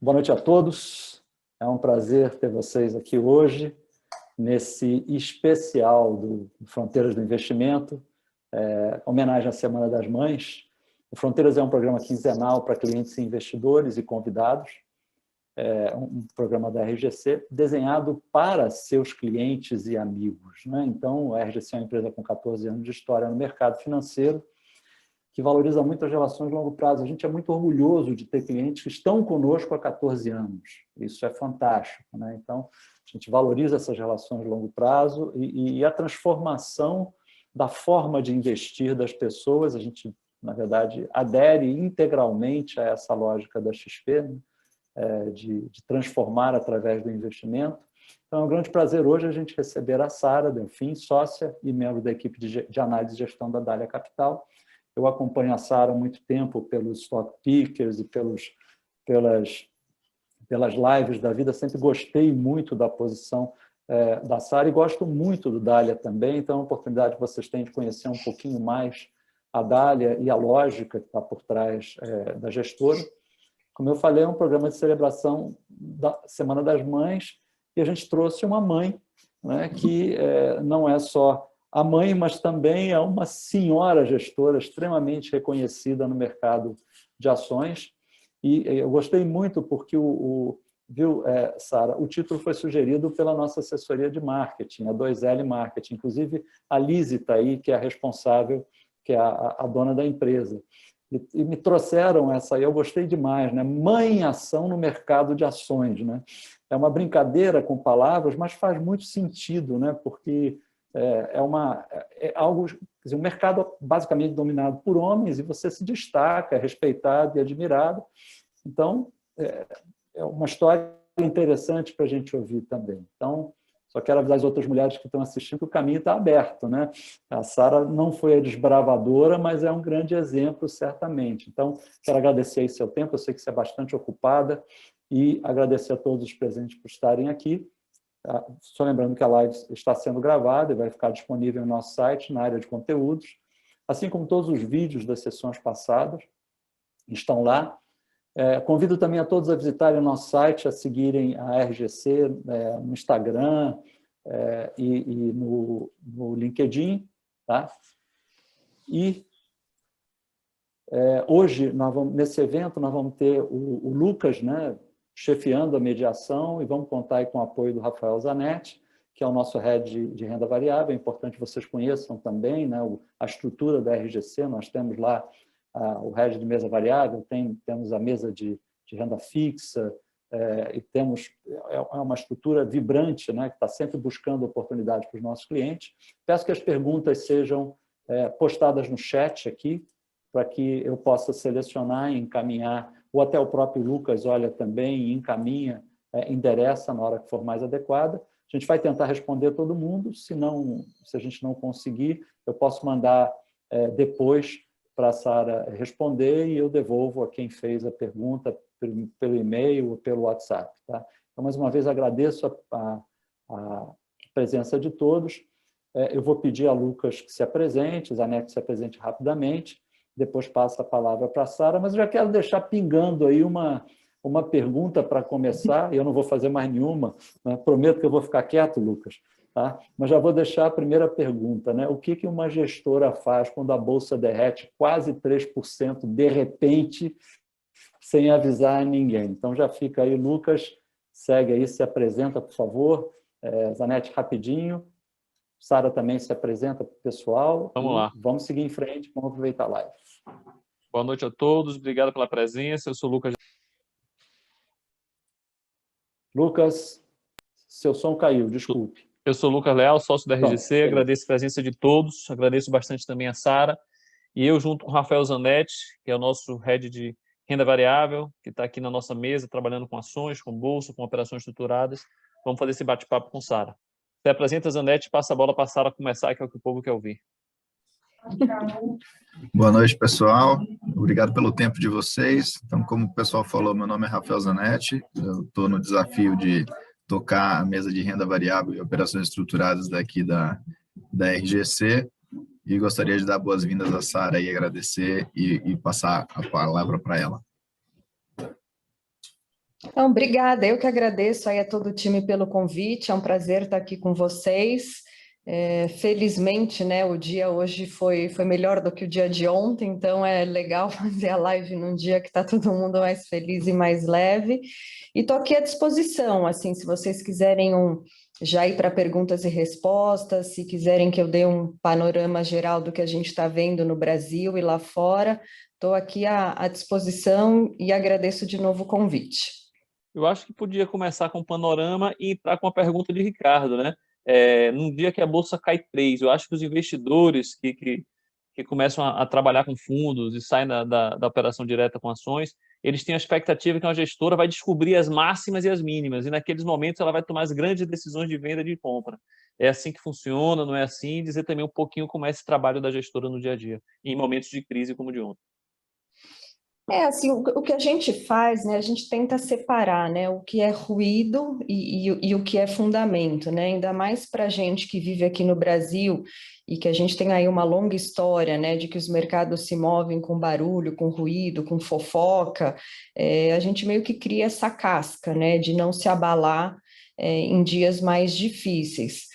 Boa noite a todos. É um prazer ter vocês aqui hoje, nesse especial do Fronteiras do Investimento, homenagem à Semana das Mães. O Fronteiras é um programa quinzenal para clientes e investidores e convidados, um programa da RGC desenhado para seus clientes e amigos, né? Então, a RGC é uma empresa com 14 anos de história no mercado financeiro, que valoriza muito as relações de longo prazo. A gente é muito orgulhoso de ter clientes que estão conosco há 14 anos. Isso é fantástico, né? Então, a gente valoriza essas relações de longo prazo e a transformação da forma de investir das pessoas. A gente, na verdade, adere integralmente a essa lógica da XP, né? De transformar através do investimento. Então, é um grande prazer hoje a gente receber a Sara Delfim, sócia e membro da equipe de análise e gestão da Dália Capital. Eu acompanho a Sara há muito tempo pelos stock pickers e pelas lives da vida. Sempre gostei muito da posição da Sara e gosto muito do Dália também. Então, é uma oportunidade que vocês têm de conhecer um pouquinho mais a Dália e a lógica que está por trás da gestora. Como eu falei, é um programa de celebração da Semana das Mães e a gente trouxe uma mãe, né, que não é só a mãe, mas também é uma senhora gestora extremamente reconhecida no mercado de ações. E eu gostei muito porque, viu, Sara, o título foi sugerido pela nossa assessoria de marketing, a 2L Marketing. Inclusive, a Lise está aí, que é a responsável, que é a dona da empresa. E me trouxeram essa aí, eu gostei demais, né? Mãe em ação no mercado de ações, né? É uma brincadeira com palavras, mas faz muito sentido, né? Porque é algo, quer dizer, um mercado basicamente dominado por homens e você se destaca, é respeitado e admirado. Então, é uma história interessante para a gente ouvir também. Então, só quero avisar as outras mulheres que estão assistindo que o caminho está aberto, né? A Sara não foi a desbravadora, mas é um grande exemplo, certamente. Então, quero agradecer aí seu tempo, eu sei que você é bastante ocupada, e agradecer a todos os presentes por estarem aqui. Só lembrando que a live está sendo gravada e vai ficar disponível no nosso site, na área de conteúdos, assim como todos os vídeos das sessões passadas estão lá. Convido também a todos a visitarem o nosso site, a seguirem a RGC no Instagram e no LinkedIn. Tá? E hoje, nesse evento, nós vamos ter o Lucas, né, chefiando a mediação, e vamos contar aí com o apoio do Rafael Zanetti, que é o nosso head de renda variável. É importante que vocês conheçam também, né, a estrutura da RGC. Nós temos lá o head de mesa variável, temos a mesa de renda fixa, e temos uma estrutura vibrante, né, que está sempre buscando oportunidades para os nossos clientes. Peço que as perguntas sejam postadas no chat aqui, para que eu possa selecionar e encaminhar, ou até o próprio Lucas olha também e encaminha, endereça na hora que for mais adequada. A gente vai tentar responder todo mundo, se a gente não conseguir, eu posso mandar depois para a Sara responder e eu devolvo a quem fez a pergunta pelo e-mail ou pelo WhatsApp. Tá? Então, mais uma vez, agradeço a presença de todos. Eu vou pedir a Lucas que se apresente, a Zanetti que se apresente rapidamente, depois passa a palavra para a Sara, mas eu já quero deixar pingando aí uma pergunta para começar, e eu não vou fazer mais nenhuma, né? Prometo que eu vou ficar quieto, Lucas, tá? Mas já vou deixar a primeira pergunta, né? O que uma gestora faz quando a Bolsa derrete quase 3% de repente, sem avisar ninguém? Então já fica aí, Lucas, segue aí, se apresenta, por favor. Zanetti, rapidinho. Sara também se apresenta para o pessoal. Vamos lá. Vamos seguir em frente, vamos aproveitar a live. Boa noite a todos, obrigado pela presença. Eu sou o Lucas. Lucas, seu som caiu, desculpe. Eu sou o Lucas Leal, sócio da RGC, Pronto, agradeço a presença de todos, agradeço bastante também a Sara, e eu junto com o Rafael Zanetti, que é o nosso head de renda variável, que está aqui na nossa mesa, trabalhando com ações, com bolsa, com operações estruturadas. Vamos fazer esse bate-papo com Sara. Você apresenta, Zanetti, passa a bola para a Sara começar, que é o que o povo quer ouvir. Boa noite, pessoal. Obrigado pelo tempo de vocês. Então, como o pessoal falou, meu nome é Rafael Zanetti. Eu estou no desafio de tocar a mesa de renda variável e operações estruturadas daqui da RGC. E gostaria de dar boas-vindas à Sara e agradecer e passar a palavra para ela. Então, obrigada, eu que agradeço aí a todo o time pelo convite, é um prazer estar aqui com vocês. Felizmente, né, o dia hoje foi melhor do que o dia de ontem, então é legal fazer a live num dia que está todo mundo mais feliz e mais leve. E estou aqui à disposição, assim, se vocês quiserem já ir para perguntas e respostas, se quiserem que eu dê um panorama geral do que a gente está vendo no Brasil e lá fora, estou aqui à disposição e agradeço de novo o convite. Eu acho que podia começar com o panorama e entrar com a pergunta de Ricardo, né? Num dia que a bolsa cai 3, eu acho que os investidores que começam a trabalhar com fundos e saem da operação direta com ações, eles têm a expectativa que uma gestora vai descobrir as máximas e as mínimas, e naqueles momentos ela vai tomar as grandes decisões de venda e de compra. É assim que funciona, não é assim? E dizer também um pouquinho como é esse trabalho da gestora no dia a dia, em momentos de crise como o de ontem. Assim, o que a gente faz, né, a gente tenta separar, né, o que é ruído e o que é fundamento, né, ainda mais para a gente que vive aqui no Brasil e que a gente tem aí uma longa história, né, de que os mercados se movem com barulho, com ruído, com fofoca, a gente meio que cria essa casca, né, de não se abalar em dias mais difíceis.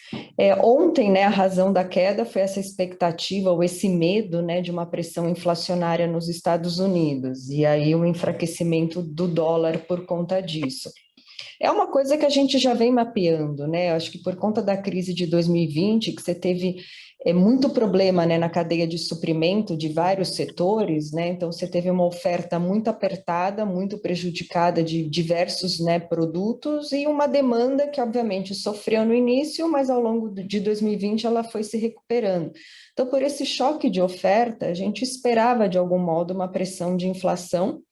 Ontem, né, a razão da queda foi essa expectativa ou esse medo, né, de uma pressão inflacionária nos Estados Unidos, e aí o enfraquecimento do dólar por conta disso. É uma coisa que a gente já vem mapeando, né? Acho que por conta da crise de 2020, que você teve muito problema, né, na cadeia de suprimento de vários setores, né? Então você teve uma oferta muito apertada, muito prejudicada de diversos, né, produtos e uma demanda que obviamente sofreu no início, mas ao longo de 2020 ela foi se recuperando. Então, por esse choque de oferta, a gente esperava de algum modo uma pressão de inflação,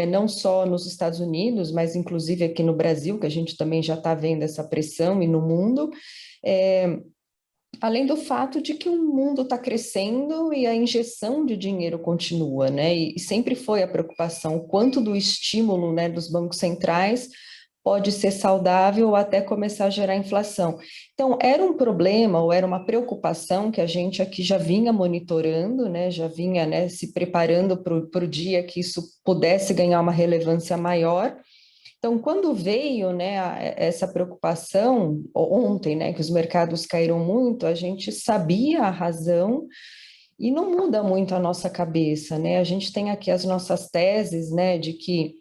não só nos Estados Unidos, mas inclusive aqui no Brasil, que a gente também já está vendo essa pressão, e no mundo, além do fato de que o mundo está crescendo e a injeção de dinheiro continua, né? E sempre foi a preocupação, quanto do estímulo, né, dos bancos centrais pode ser saudável ou até começar a gerar inflação. Então, era um problema ou era uma preocupação que a gente aqui já vinha monitorando, né, já vinha, né, se preparando para o dia que isso pudesse ganhar uma relevância maior. Então, quando veio, né, essa preocupação, ontem, né, que os mercados caíram muito, a gente sabia a razão e não muda muito a nossa cabeça, né? A gente tem aqui as nossas teses, né, de que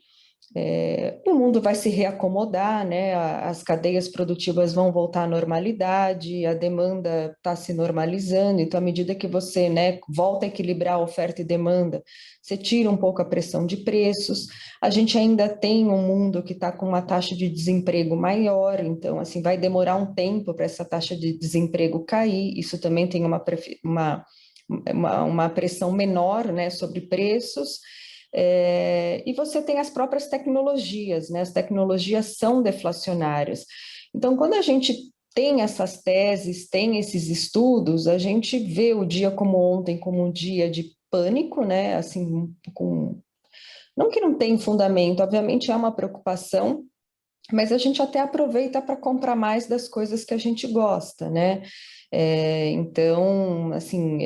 o mundo vai se reacomodar, né? As cadeias produtivas vão voltar à normalidade, a demanda está se normalizando, então, à medida que você, né, volta a equilibrar a oferta e demanda, você tira um pouco a pressão de preços. A gente ainda tem um mundo que está com uma taxa de desemprego maior, então, assim, vai demorar um tempo para essa taxa de desemprego cair, isso também tem uma pressão menor, né, sobre preços. E você tem as próprias tecnologias, né? As tecnologias são deflacionárias. Então, quando a gente tem essas teses, tem esses estudos, a gente vê o dia como ontem como um dia de pânico, né? Assim, não que não tem fundamento, obviamente é uma preocupação, mas a gente até aproveita para comprar mais das coisas que a gente gosta, né? Então, assim,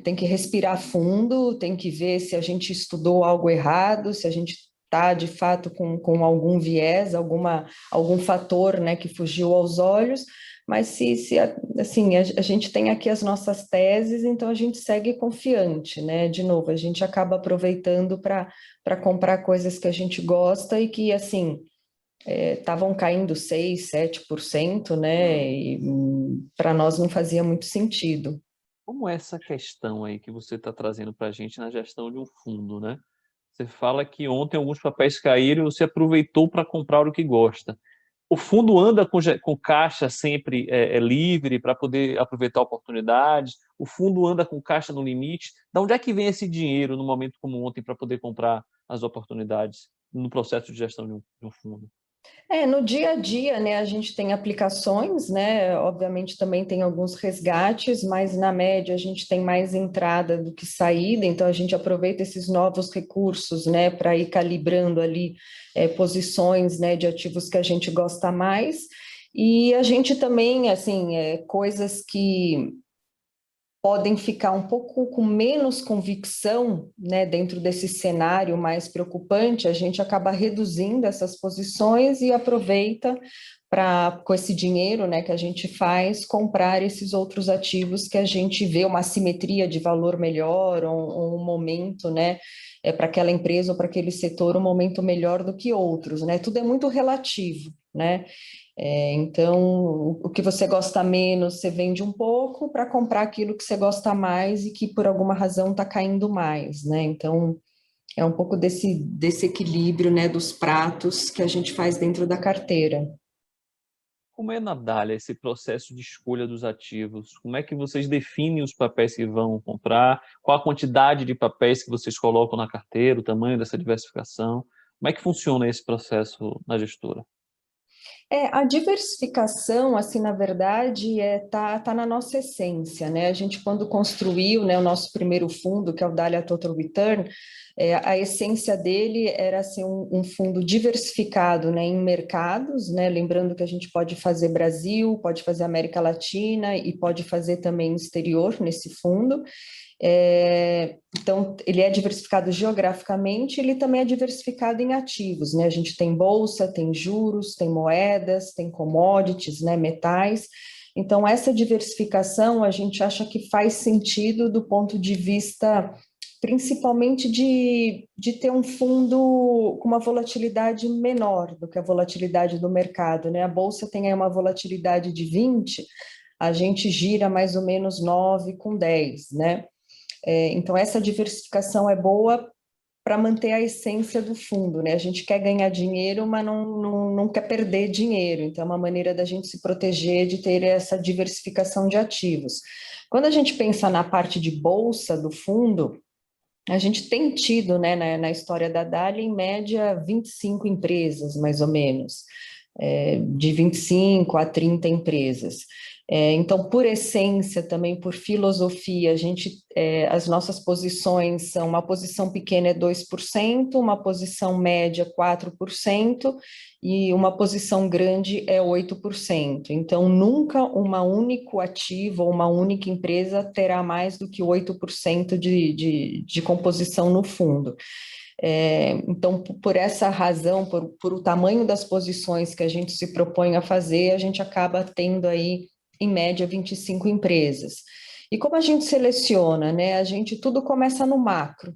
tem que respirar fundo, tem que ver se a gente estudou algo errado, se a gente está, de fato, com algum viés, algum fator, né, que fugiu aos olhos, mas assim, a gente tem aqui as nossas teses, então a gente segue confiante, né? De novo, a gente acaba aproveitando para comprar coisas que a gente gosta e que, assim, estavam caindo 6%, 7%, né? E para nós não fazia muito sentido. Como é essa questão aí que você está trazendo para a gente na gestão de um fundo, né? Você fala que ontem alguns papéis caíram e você aproveitou para comprar o que gosta. O fundo anda com caixa sempre livre para poder aproveitar oportunidades? O fundo anda com caixa no limite? De onde é que vem esse dinheiro no momento como ontem para poder comprar as oportunidades no processo de gestão de um fundo? No dia a dia, né, a gente tem aplicações, né, obviamente também tem alguns resgates, mas na média a gente tem mais entrada do que saída, então a gente aproveita esses novos recursos, né, para ir calibrando ali posições, né, de ativos que a gente gosta mais, e a gente também, assim, coisas que podem ficar um pouco com menos convicção, né, dentro desse cenário mais preocupante, a gente acaba reduzindo essas posições e aproveita para, com esse dinheiro, né, que a gente faz, comprar esses outros ativos que a gente vê uma assimetria de valor melhor, ou um momento, né, para aquela empresa ou para aquele setor, um momento melhor do que outros, né? Tudo é muito relativo, né? Então, o que você gosta menos, você vende um pouco para comprar aquilo que você gosta mais e que por alguma razão está caindo mais, né? Então, é um pouco desse equilíbrio, né, dos pratos que a gente faz dentro da carteira. Como é na Dália esse processo de escolha dos ativos? Como é que vocês definem os papéis que vão comprar? Qual a quantidade de papéis que vocês colocam na carteira, o tamanho dessa diversificação? Como é que funciona esse processo na gestora? A diversificação, assim, na verdade, tá na nossa essência, né? A gente, quando construiu, né, o nosso primeiro fundo, que é o Dália Total Return, a essência dele era ser um fundo diversificado, né, em mercados, né? Lembrando que a gente pode fazer Brasil, pode fazer América Latina e pode fazer também exterior nesse fundo. Então, ele é diversificado geograficamente, ele também é diversificado em ativos, né? A gente tem bolsa, tem juros, tem moedas, tem commodities, né? Metais. Então, essa diversificação a gente acha que faz sentido do ponto de vista, principalmente de ter um fundo com uma volatilidade menor do que a volatilidade do mercado, né? A bolsa tem aí uma volatilidade de 20, a gente gira mais ou menos 9 com 10, né? Então, essa diversificação é boa para manter a essência do fundo, né? A gente quer ganhar dinheiro, mas não quer perder dinheiro. Então, é uma maneira da gente se proteger de ter essa diversificação de ativos. Quando a gente pensa na parte de bolsa do fundo, a gente tem tido, né, na história da Dália, em média, 25 empresas, mais ou menos, de 25 a 30 empresas. Então, por essência, também por filosofia, as nossas posições são, uma posição pequena é 2%, uma posição média 4%, e uma posição grande é 8%. Então, nunca uma único ativo ou uma única empresa terá mais do que 8% de composição no fundo. Então, por essa razão, por o tamanho das posições que a gente se propõe a fazer, a gente acaba tendo aí, em média, 25 empresas. E como a gente seleciona, né? Tudo começa no macro.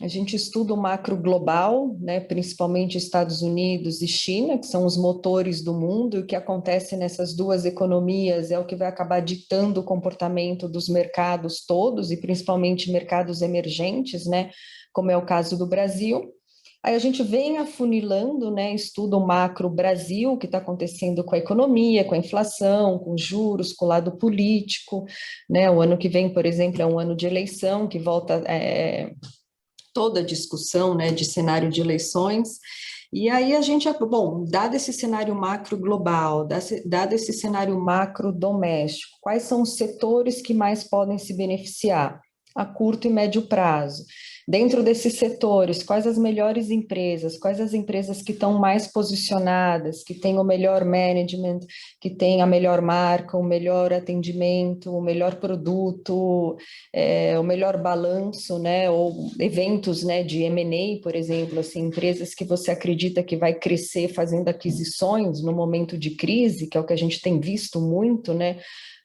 A gente estuda o macro global, né, principalmente Estados Unidos e China, que são os motores do mundo, e o que acontece nessas duas economias é o que vai acabar ditando o comportamento dos mercados todos, e principalmente mercados emergentes, né, como é o caso do Brasil. Aí a gente vem afunilando, né, estuda o macro Brasil, o que está acontecendo com a economia, com a inflação, com juros, com o lado político, né, o ano que vem, por exemplo, é um ano de eleição, que volta toda a discussão, né, de cenário de eleições, e aí a gente, bom, dado esse cenário macro global, dado esse cenário macro doméstico, quais são os setores que mais podem se beneficiar a curto e médio prazo? Dentro desses setores, quais as melhores empresas, quais as empresas que estão mais posicionadas, que têm o melhor management, que têm a melhor marca, o melhor atendimento, o melhor produto, o melhor balanço, né, ou eventos, né, de M&A, por exemplo, assim, empresas que você acredita que vai crescer fazendo aquisições no momento de crise, que é o que a gente tem visto muito, né,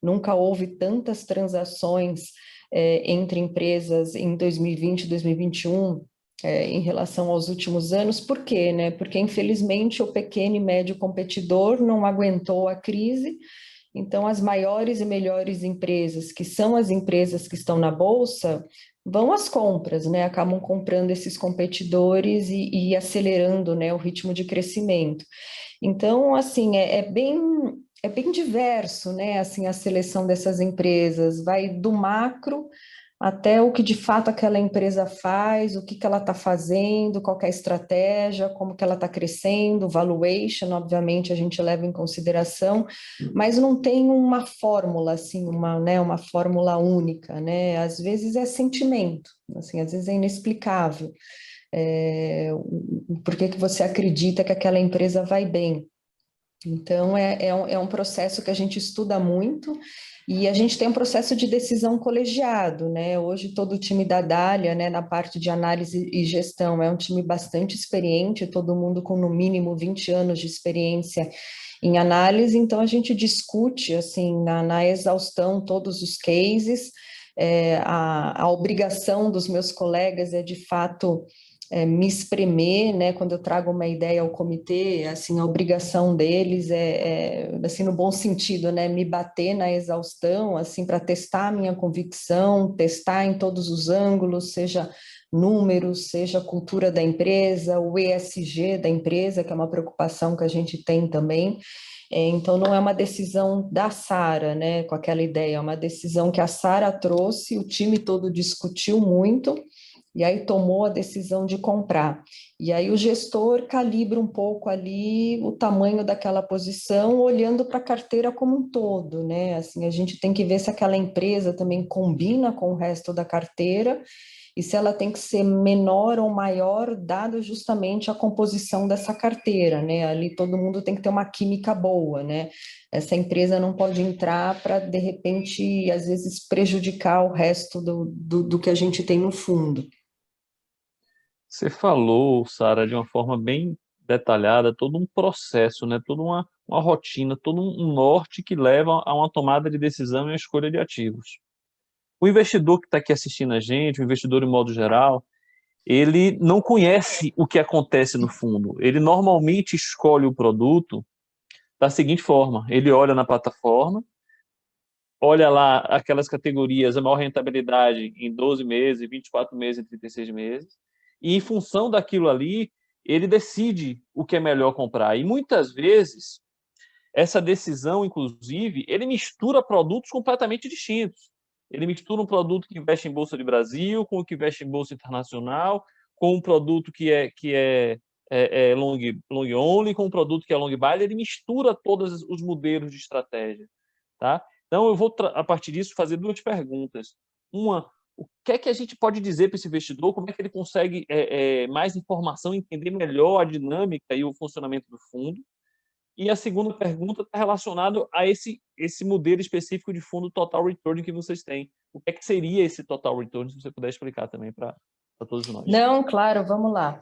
nunca houve tantas transações entre empresas em 2020 e 2021, em relação aos últimos anos. Por quê, né? Porque, infelizmente, o pequeno e médio competidor não aguentou a crise, então as maiores e melhores empresas, que são as empresas que estão na Bolsa, vão às compras, né? Acabam comprando esses competidores e acelerando, né, o ritmo de crescimento. Então, assim, é bem diverso, né? Assim, a seleção dessas empresas vai do macro até o que de fato aquela empresa faz, o que ela está fazendo, qual que é a estratégia, como que ela está crescendo, valuation, obviamente a gente leva em consideração, mas não tem uma fórmula, assim, uma fórmula única, né? Às vezes é sentimento, assim, às vezes é inexplicável. Por que você acredita que aquela empresa vai bem? Então, é um processo que a gente estuda muito E a gente tem um processo de decisão colegiado, né? Hoje todo o time da Dália, né, na parte de análise e gestão, é um time bastante experiente, todo mundo com no mínimo 20 anos de experiência em análise, então a gente discute, assim, na exaustão todos os cases. A obrigação dos meus colegas é, de fato, me espremer, né, quando eu trago uma ideia ao comitê, assim, a obrigação deles assim, no bom sentido, né, me bater na exaustão, assim, para testar a minha convicção, testar em todos os ângulos, seja números, seja a cultura da empresa, o ESG da empresa, que é uma preocupação que a gente tem também. Então, não é uma decisão da Sara, né, com aquela ideia, é uma decisão que a Sara trouxe, o time todo discutiu muito, e aí tomou a decisão de comprar. E aí o gestor calibra um pouco ali o tamanho daquela posição, olhando para a carteira como um todo, né? Assim, a gente tem que ver se aquela empresa também combina com o resto da carteira e se ela tem que ser menor ou maior, dado justamente a composição dessa carteira, né? Ali todo mundo tem que ter uma química boa, né? Essa empresa não pode entrar para, de repente, às vezes prejudicar o resto do que a gente tem no fundo. Você falou, Sara, de uma forma bem detalhada, todo um processo, né? Toda uma rotina, todo um norte que leva a uma tomada de decisão e a escolha de ativos. O investidor que está aqui assistindo a gente, o investidor em modo geral, ele não conhece o que acontece no fundo. Ele normalmente escolhe o produto da seguinte forma: ele olha na plataforma, olha lá aquelas categorias, a maior rentabilidade em 12 meses, 24 meses e 36 meses, e em função daquilo ali, ele decide o que é melhor comprar. E muitas vezes, essa decisão, inclusive, ele mistura produtos completamente distintos. Ele mistura um produto que investe em Bolsa de Brasil com o que investe em Bolsa Internacional, com um produto que é long only, com um produto que é long buy, ele mistura todos os modelos de estratégia. Tá? Então, eu vou, a partir disso, fazer duas perguntas. Uma, o que é que a gente pode dizer para esse investidor? Como é que ele consegue mais informação, entender melhor a dinâmica e o funcionamento do fundo? E a segunda pergunta está relacionada a esse modelo específico de fundo Total Return que vocês têm. O que é que seria esse Total Return, se você puder explicar também para todos nós? Não, claro, vamos lá.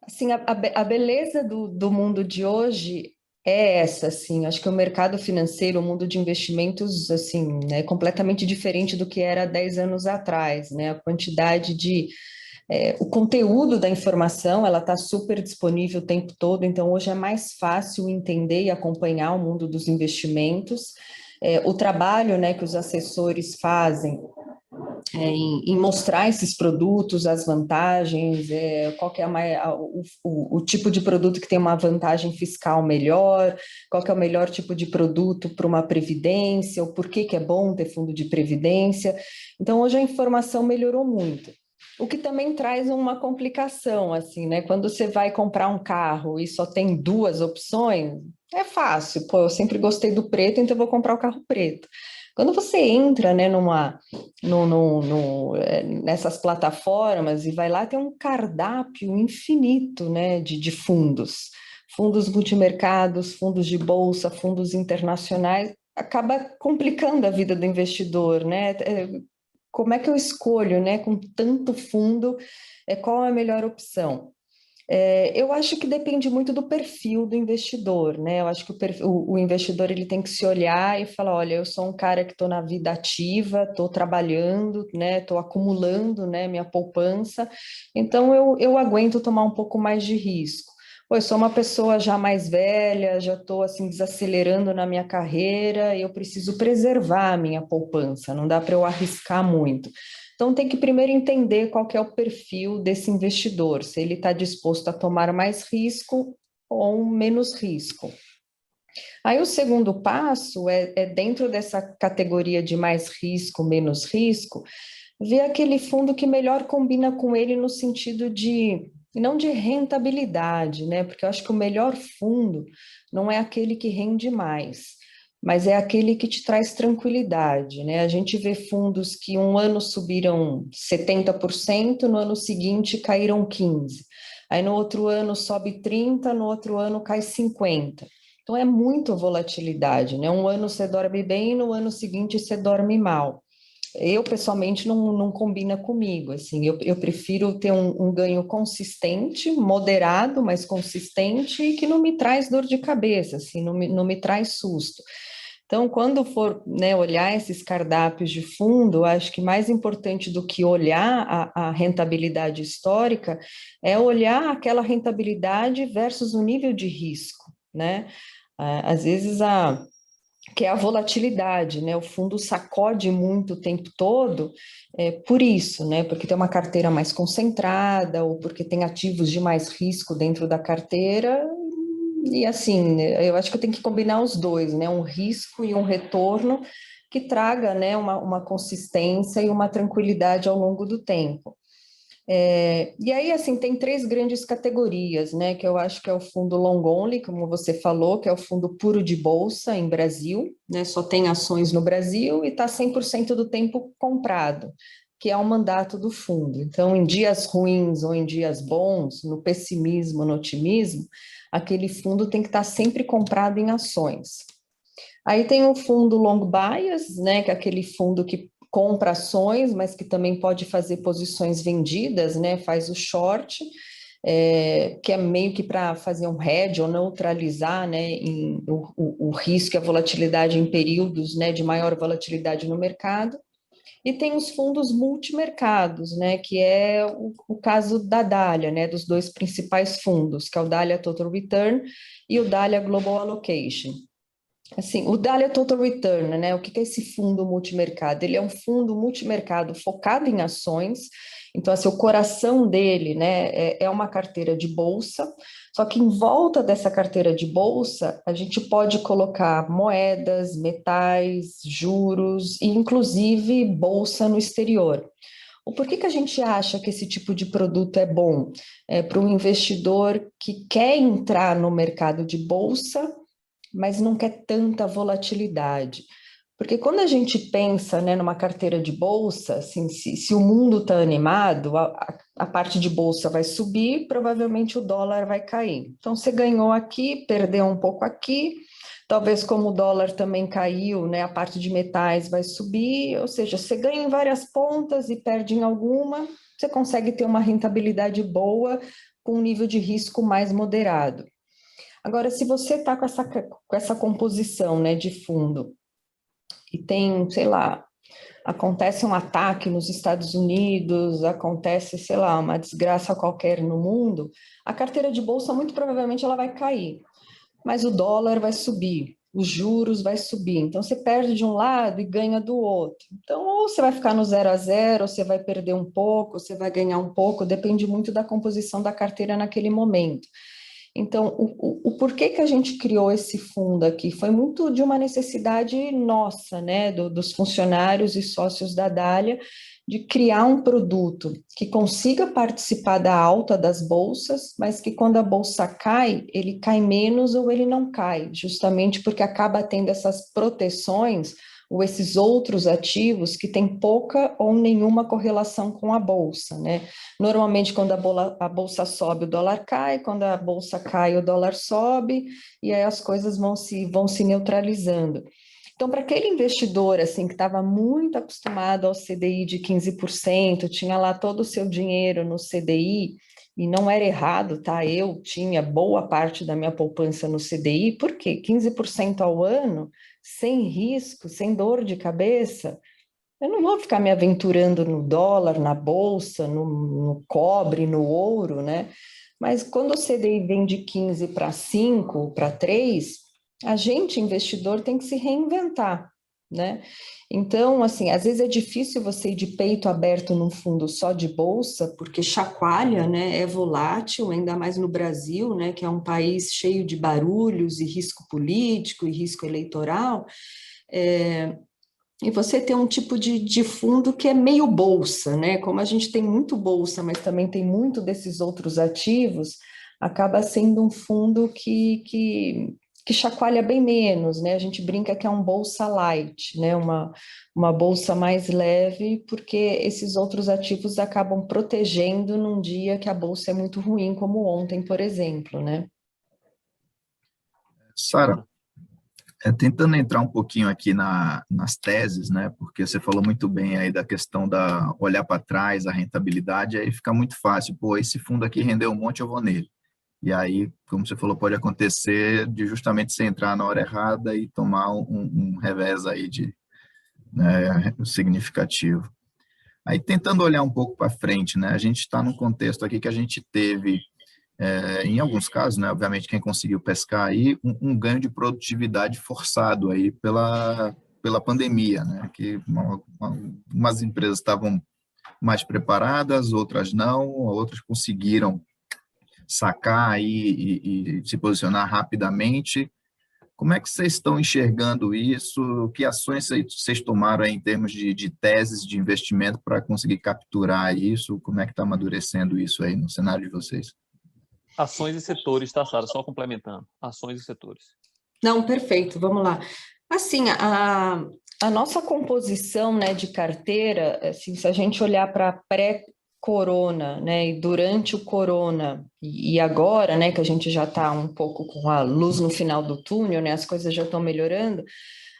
Assim, a beleza do mundo de hoje é essa, assim, acho que o mercado financeiro, o mundo de investimentos, assim, é completamente diferente do que era 10 anos atrás, né? A quantidade o conteúdo da informação, ela está super disponível o tempo todo, então hoje é mais fácil entender e acompanhar o mundo dos investimentos. O trabalho, né, que os assessores fazem em mostrar esses produtos, as vantagens, qual que é o tipo de produto que tem uma vantagem fiscal melhor, qual que é o melhor tipo de produto para uma previdência, o porquê que é bom ter fundo de previdência. Então, hoje a informação melhorou muito. O que também traz uma complicação, assim, né? Quando você vai comprar um carro e só tem duas opções, é fácil. Pô, eu sempre gostei do preto, então eu vou comprar o carro preto. Quando você entra, né, nessas plataformas e vai lá, tem um cardápio infinito, né, de fundos. Fundos multimercados, fundos de bolsa, fundos internacionais, acaba complicando a vida do investidor, né? Como é que eu escolho, né, com tanto fundo, qual é a melhor opção? Eu acho que depende muito do perfil do investidor, né? Eu acho que o investidor ele tem que se olhar e falar, olha, eu sou um cara que estou na vida ativa, estou trabalhando, né? Estou acumulando, né, minha poupança, então eu aguento tomar um pouco mais de risco. Pô, eu sou uma pessoa já mais velha, já estou assim desacelerando na minha carreira, e eu preciso preservar a minha poupança, não dá para eu arriscar muito. Então, tem que primeiro entender qual que é o perfil desse investidor, se ele está disposto a tomar mais risco ou menos risco. Aí, o segundo passo é dentro dessa categoria de mais risco, menos risco, ver aquele fundo que melhor combina com ele no sentido não de rentabilidade, né? Porque eu acho que o melhor fundo não é aquele que rende mais, mas é aquele que te traz tranquilidade, né? A gente vê fundos que um ano subiram 70%, no ano seguinte caíram 15%. Aí no outro ano sobe 30%, no outro ano cai 50%. Então é muito volatilidade, né? Um ano você dorme bem, no ano seguinte você dorme mal. Eu, pessoalmente, não combina comigo, assim, eu prefiro ter um ganho consistente, moderado, mas consistente, e que não me traz dor de cabeça, assim, não me traz susto. Então, quando for, né, olhar esses cardápios de fundo, eu acho que mais importante do que olhar a rentabilidade histórica é olhar aquela rentabilidade versus o nível de risco, né? Às vezes que é a volatilidade, né? O fundo sacode muito o tempo todo, por isso, né? Porque tem uma carteira mais concentrada, ou porque tem ativos de mais risco dentro da carteira, e assim, eu acho que eu tenho que combinar os dois, né? Um risco e um retorno que traga, né, uma consistência e uma tranquilidade ao longo do tempo. E aí, assim, tem três grandes categorias, né, que eu acho que é o fundo long only, como você falou, que é o fundo puro de bolsa em Brasil, né, só tem ações no Brasil e está 100% do tempo comprado, que é o mandato do fundo. Então, em dias ruins ou em dias bons, no pessimismo, no otimismo, aquele fundo tem que estar sempre comprado em ações. Aí tem o fundo long bias, né, que é aquele fundo que compra ações, mas que também pode fazer posições vendidas, né, faz o short, que é meio que para fazer um hedge ou neutralizar, né, o risco e a volatilidade em períodos, né, de maior volatilidade no mercado. E tem os fundos multimercados, né, que é o caso da Dália, né, dos dois principais fundos, que é o Dália Total Return e o Dália Global Allocation. Assim, o Dália Total Return, né? O que é esse fundo multimercado? Ele é um fundo multimercado focado em ações. Então, assim, o coração dele, né, é uma carteira de bolsa. Só que em volta dessa carteira de bolsa, a gente pode colocar moedas, metais, juros e, inclusive, bolsa no exterior. O porquê que a gente acha que esse tipo de produto é bom? Para um investidor que quer entrar no mercado de bolsa, mas não quer tanta volatilidade. Porque quando a gente pensa, né, numa carteira de bolsa, assim, se o mundo está animado, a parte de bolsa vai subir, provavelmente o dólar vai cair. Então, você ganhou aqui, perdeu um pouco aqui, talvez como o dólar também caiu, né, a parte de metais vai subir, ou seja, você ganha em várias pontas e perde em alguma, você consegue ter uma rentabilidade boa com um nível de risco mais moderado. Agora, se você está com essa composição, né, de fundo e tem, sei lá, acontece um ataque nos Estados Unidos, acontece, sei lá, uma desgraça qualquer no mundo, a carteira de bolsa muito provavelmente ela vai cair, mas o dólar vai subir, os juros vai subir, então você perde de um lado e ganha do outro. Então, ou você vai ficar no 0 a 0, ou você vai perder um pouco, ou você vai ganhar um pouco, depende muito da composição da carteira naquele momento. Então, o porquê que a gente criou esse fundo aqui foi muito de uma necessidade nossa, né, dos funcionários e sócios da Dália, de criar um produto que consiga participar da alta das bolsas, mas que quando a bolsa cai, ele cai menos ou ele não cai, justamente porque acaba tendo essas proteções ou esses outros ativos que têm pouca ou nenhuma correlação com a bolsa, né? Normalmente, quando a bolsa sobe, o dólar cai, quando a bolsa cai, o dólar sobe, e aí as coisas vão se neutralizando. Então, para aquele investidor assim que estava muito acostumado ao CDI de 15%, tinha lá todo o seu dinheiro no CDI, e não era errado, tá? Eu tinha boa parte da minha poupança no CDI, por quê? 15% ao ano, sem risco, sem dor de cabeça. Eu não vou ficar me aventurando no dólar, na bolsa, no cobre, no ouro, né? Mas quando o CDI vem de 15 para 5, para 3, a gente, investidor, tem que se reinventar, né? Então, assim, às vezes é difícil você ir de peito aberto num fundo só de bolsa, porque chacoalha, né? É volátil, ainda mais no Brasil, né? Que é um país cheio de barulhos e risco político e risco eleitoral. E você tem um tipo de fundo que é meio bolsa, né? Como a gente tem muito bolsa, mas também tem muito desses outros ativos, acaba sendo um fundo que chacoalha bem menos, né? A gente brinca que é um bolsa light, né? Uma bolsa mais leve, porque esses outros ativos acabam protegendo num dia que a bolsa é muito ruim, como ontem, por exemplo, né? Sara, tentando entrar um pouquinho aqui nas teses, né? Porque você falou muito bem aí da questão da olhar para trás, a rentabilidade, aí fica muito fácil. Pô, esse fundo aqui rendeu um monte, eu vou nele. E aí, como você falou, pode acontecer de justamente você entrar na hora errada e tomar um revés aí significativo. Aí, tentando olhar um pouco para frente, né? A gente está num contexto aqui que a gente teve, em alguns casos, né? Obviamente, quem conseguiu pescar aí, um ganho de produtividade forçado aí pela pandemia, né? Que umas empresas estavam mais preparadas, outras não, outras conseguiram sacar aí e se posicionar rapidamente. Como é que vocês estão enxergando isso? Que ações vocês tomaram aí em termos de teses de investimento para conseguir capturar isso? Como é que está amadurecendo isso aí no cenário de vocês? Ações e setores, tá, Sara? Só complementando. Ações e setores. Não, perfeito, vamos lá. Assim, a nossa composição, né, de carteira, assim, se a gente olhar para pré-corona, né, e durante o corona e agora, né, que a gente já está um pouco com a luz no final do túnel, né, as coisas já estão melhorando,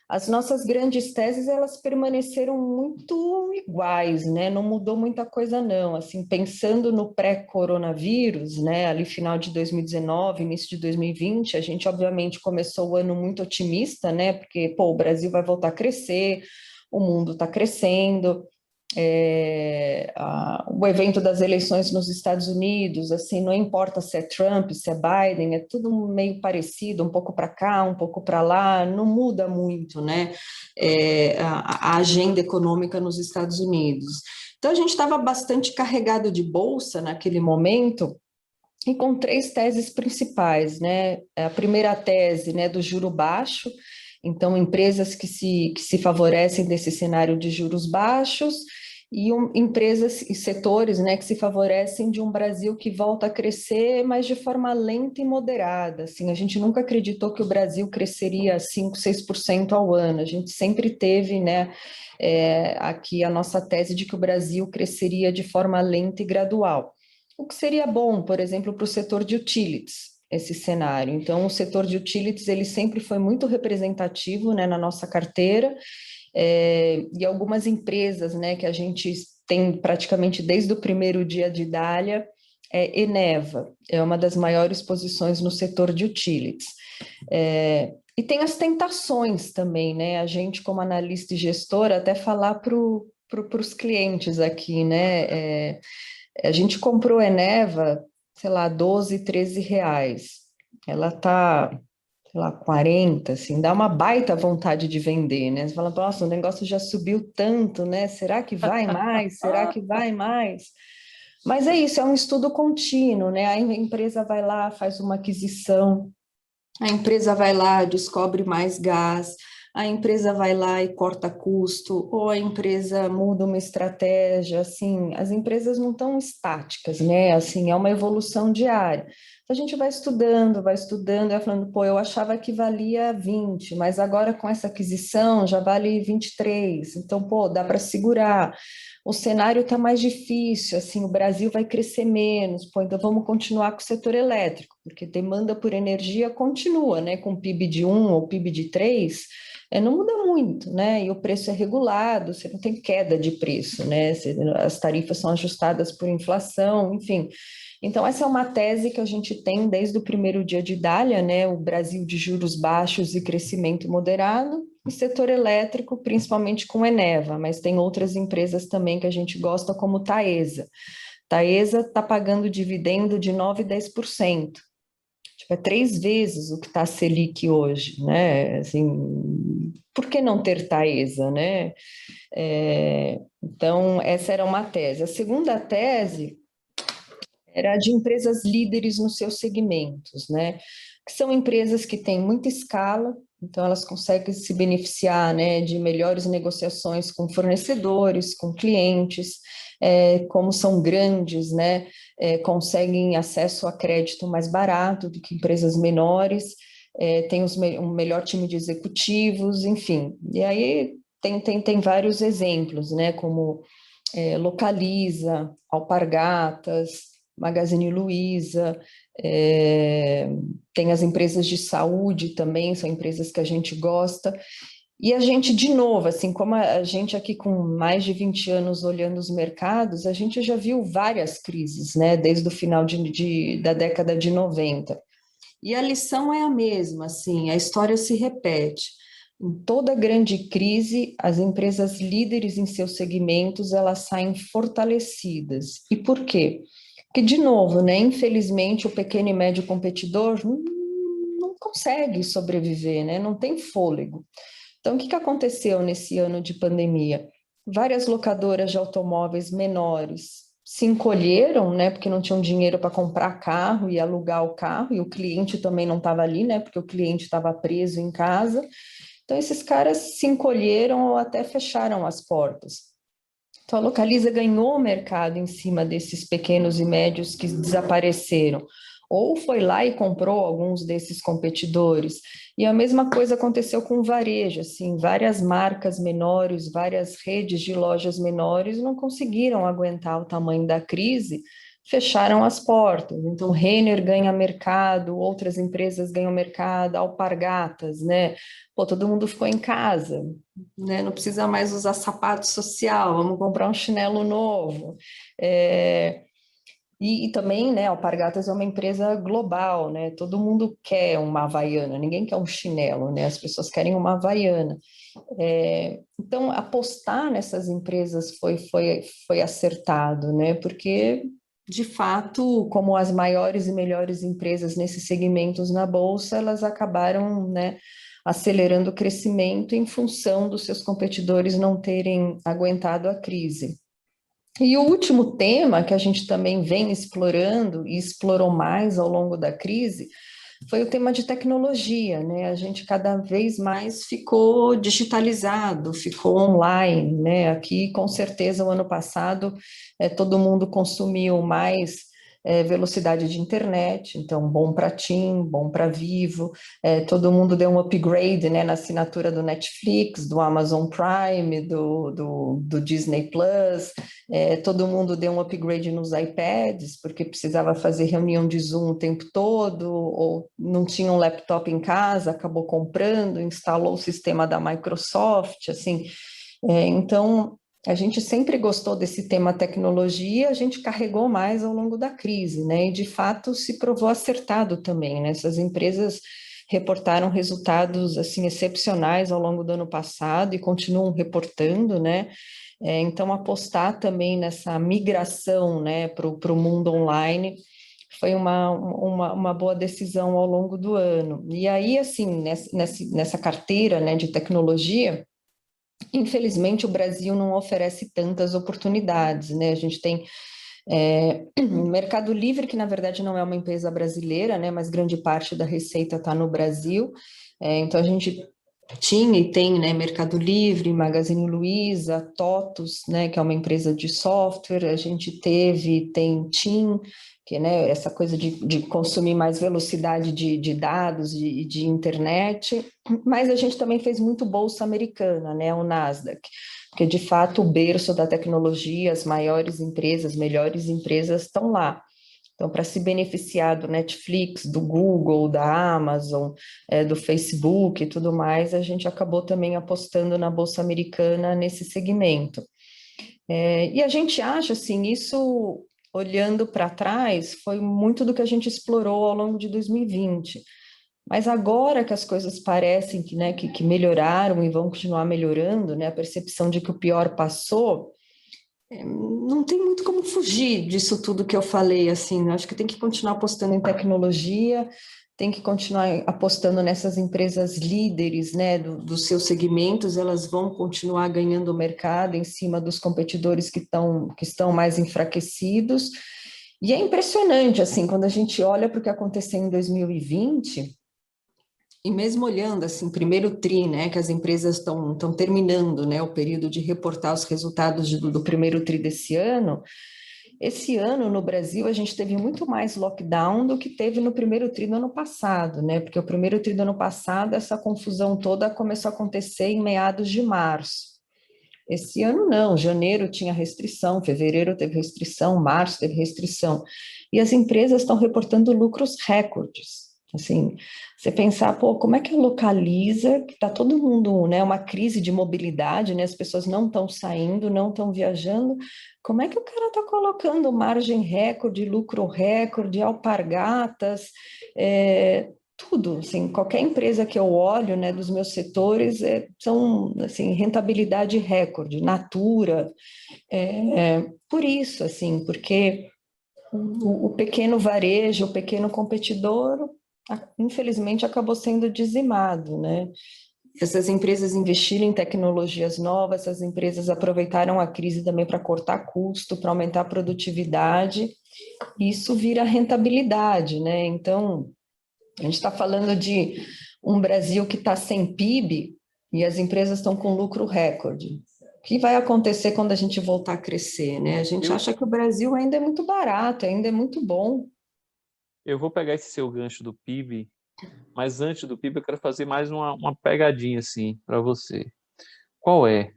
as nossas grandes teses, elas permaneceram muito iguais, né? Não mudou muita coisa, não. Assim, pensando no pré-coronavírus, né? Ali final de 2019, início de 2020, a gente obviamente começou o ano muito otimista, né? Porque, pô, o Brasil vai voltar a crescer, o mundo está crescendo, o evento das eleições nos Estados Unidos, assim, não importa se é Trump, se é Biden, é tudo meio parecido, um pouco para cá, um pouco para lá, não muda muito, né, a agenda econômica nos Estados Unidos. Então, a gente estava bastante carregado de bolsa naquele momento, e com 3 teses principais, né, a primeira tese, né, do juro baixo, então empresas que se favorecem desse cenário de juros baixos, e empresas e setores, né, que se favorecem de um Brasil que volta a crescer, mas de forma lenta e moderada. Assim, a gente nunca acreditou que o Brasil cresceria 5, 6% ao ano. A gente sempre teve, né, aqui a nossa tese de que o Brasil cresceria de forma lenta e gradual. O que seria bom, por exemplo, para o setor de utilities, esse cenário. Então, o setor de utilities, ele sempre foi muito representativo, né, na nossa carteira, e algumas empresas, né, que a gente tem praticamente desde o primeiro dia de Dália, Eneva, é uma das maiores posições no setor de utilities. E tem as tentações também, né, a gente como analista e gestor, até falar para os clientes aqui, né, a gente comprou Eneva, sei lá, 12, 13 reais, ela está, sei lá, 40, assim, dá uma baita vontade de vender, né? Você fala, nossa, o negócio já subiu tanto, né? Será que vai mais? Será que vai mais? Mas é isso, é um estudo contínuo, né? A empresa vai lá, faz uma aquisição, a empresa vai lá, descobre mais gás, a empresa vai lá e corta custo, ou a empresa muda uma estratégia, assim, as empresas não estão estáticas, né? Assim, é uma evolução diária. A gente vai estudando, e vai falando, pô, eu achava que valia 20, mas agora com essa aquisição já vale 23, então, pô, dá para segurar. O cenário está mais difícil, assim, o Brasil vai crescer menos, pô, então vamos continuar com o setor elétrico, porque demanda por energia continua, né, com PIB de 1 ou PIB de 3, não muda muito, né, e o preço é regulado, você não tem queda de preço, né, as tarifas são ajustadas por inflação, enfim. Então, essa é uma tese que a gente tem desde o primeiro dia de Dália, né, o Brasil de juros baixos e crescimento moderado, e setor elétrico, principalmente com Eneva, mas tem outras empresas também que a gente gosta, como Taesa. Taesa está pagando dividendo de 9% e 10%. Tipo, é 3 vezes o que está a Selic hoje, né? Assim, por que não ter Taesa, né? Então, essa era uma tese. A segunda tese era de empresas líderes nos seus segmentos, né? Que são empresas que têm muita escala, então elas conseguem se beneficiar, né, de melhores negociações com fornecedores, com clientes, como são grandes, né, conseguem acesso a crédito mais barato do que empresas menores, tem um melhor time de executivos, enfim. E aí tem vários exemplos, né, como Localiza, Alpargatas, Magazine Luiza, Tem as empresas de saúde também, são empresas que a gente gosta. E a gente, de novo, assim, como a gente aqui com mais de 20 anos olhando os mercados, a gente já viu várias crises, né, desde o final da década de 90. E a lição é a mesma, assim, a história se repete. Em toda grande crise, as empresas líderes em seus segmentos, elas saem fortalecidas. E por quê? Porque, de novo, né, infelizmente, o pequeno e médio competidor não consegue sobreviver, né, não tem fôlego. Então, o que aconteceu nesse ano de pandemia? Várias locadoras de automóveis menores se encolheram, né, porque não tinham dinheiro para comprar carro e alugar o carro, e o cliente também não estava ali, né, porque o cliente estava preso em casa. Então, esses caras se encolheram ou até fecharam as portas. Então, a Localiza ganhou o mercado em cima desses pequenos e médios que desapareceram. Ou foi lá e comprou alguns desses competidores. E a mesma coisa aconteceu com o varejo, assim, várias marcas menores, várias redes de lojas menores não conseguiram aguentar o tamanho da crise, fecharam as portas. Então, Renner ganha mercado, outras empresas ganham mercado, Alpargatas, né? Pô, todo mundo ficou em casa, né? Não precisa mais usar sapato social, vamos comprar um chinelo novo. E também, né, Alpargatas é uma empresa global, né? Todo mundo quer uma Havaiana, ninguém quer um chinelo, né? As pessoas querem uma Havaiana. Então, apostar nessas empresas foi acertado, né? Porque, de fato, como as maiores e melhores empresas nesses segmentos na Bolsa, elas acabaram, né, acelerando o crescimento em função dos seus competidores não terem aguentado a crise. E o último tema que a gente também vem explorando e explorou mais ao longo da crise foi o tema de tecnologia, né? A gente cada vez mais ficou digitalizado, ficou online, né? Aqui, com certeza, o ano passado, todo mundo consumiu mais velocidade de internet, então bom para TIM, bom para Vivo, todo mundo deu um upgrade, né, na assinatura do Netflix, do Amazon Prime, do Disney Plus, todo mundo deu um upgrade nos iPads, porque precisava fazer reunião de Zoom o tempo todo, ou não tinha um laptop em casa, acabou comprando, instalou o sistema da Microsoft, assim. Então, a gente sempre gostou desse tema tecnologia, a gente carregou mais ao longo da crise, né? E, de fato, se provou acertado também, né? Essas empresas reportaram resultados, assim, excepcionais ao longo do ano passado e continuam reportando, né? Então, apostar também nessa migração, né, para o mundo online foi uma boa decisão ao longo do ano. E aí, assim, nessa carteira, né, de tecnologia, infelizmente, o Brasil não oferece tantas oportunidades, né? A gente tem Mercado Livre, que na verdade não é uma empresa brasileira, né? Mas grande parte da receita está no Brasil. Então, a gente tinha e tem, né, Mercado Livre, Magazine Luiza, TOTUS, né, que é uma empresa de software, a gente tem TIM, que, né, essa coisa de consumir mais velocidade de dados e de internet, mas a gente também fez muito bolsa americana, né, o Nasdaq, porque de fato o berço da tecnologia, as maiores empresas, melhores empresas estão lá. Então, para se beneficiar do Netflix, do Google, da Amazon, do Facebook e tudo mais, a gente acabou também apostando na Bolsa Americana nesse segmento. E a gente acha, assim, isso, olhando para trás, foi muito do que a gente explorou ao longo de 2020. Mas agora que as coisas parecem que, né, que melhoraram e vão continuar melhorando, né, a percepção de que o pior passou, não tem muito como fugir disso tudo que eu falei, assim, acho que tem que continuar apostando em tecnologia, tem que continuar apostando nessas empresas líderes, né, dos seus segmentos, elas vão continuar ganhando o mercado em cima dos competidores que estão mais enfraquecidos, e é impressionante, assim, quando a gente olha para o que aconteceu em 2020, e mesmo olhando assim, primeiro tri, né, que as empresas estão terminando, né, o período de reportar os resultados do primeiro tri desse ano, esse ano no Brasil a gente teve muito mais lockdown do que teve no primeiro tri do ano passado, né, porque o primeiro tri do ano passado essa confusão toda começou a acontecer em meados de março. Esse ano não, janeiro tinha restrição, fevereiro teve restrição, março teve restrição. e as empresas estão reportando lucros recordes. Assim, você pensar, pô, como é que localiza, que está todo mundo, né, uma crise de mobilidade, né, as pessoas não estão saindo, não estão viajando, como é que o cara está colocando margem recorde, lucro recorde, alpargatas, tudo, assim, qualquer empresa que eu olho, né, dos meus setores, são, assim, rentabilidade recorde, Natura, por isso, assim, porque o pequeno varejo, o pequeno competidor, infelizmente, acabou sendo dizimado, né? Essas empresas investiram em tecnologias novas, essas empresas aproveitaram a crise também para cortar custo, para aumentar a produtividade, e isso vira rentabilidade, né? Então, a gente está falando de um Brasil que está sem PIB e as empresas estão com lucro recorde. O que vai acontecer quando a gente voltar a crescer, né? A gente acha que o Brasil ainda é muito barato, ainda é muito bom. Eu vou pegar esse seu gancho do PIB, mas antes do PIB eu quero fazer mais uma pegadinha assim para você. Qual é?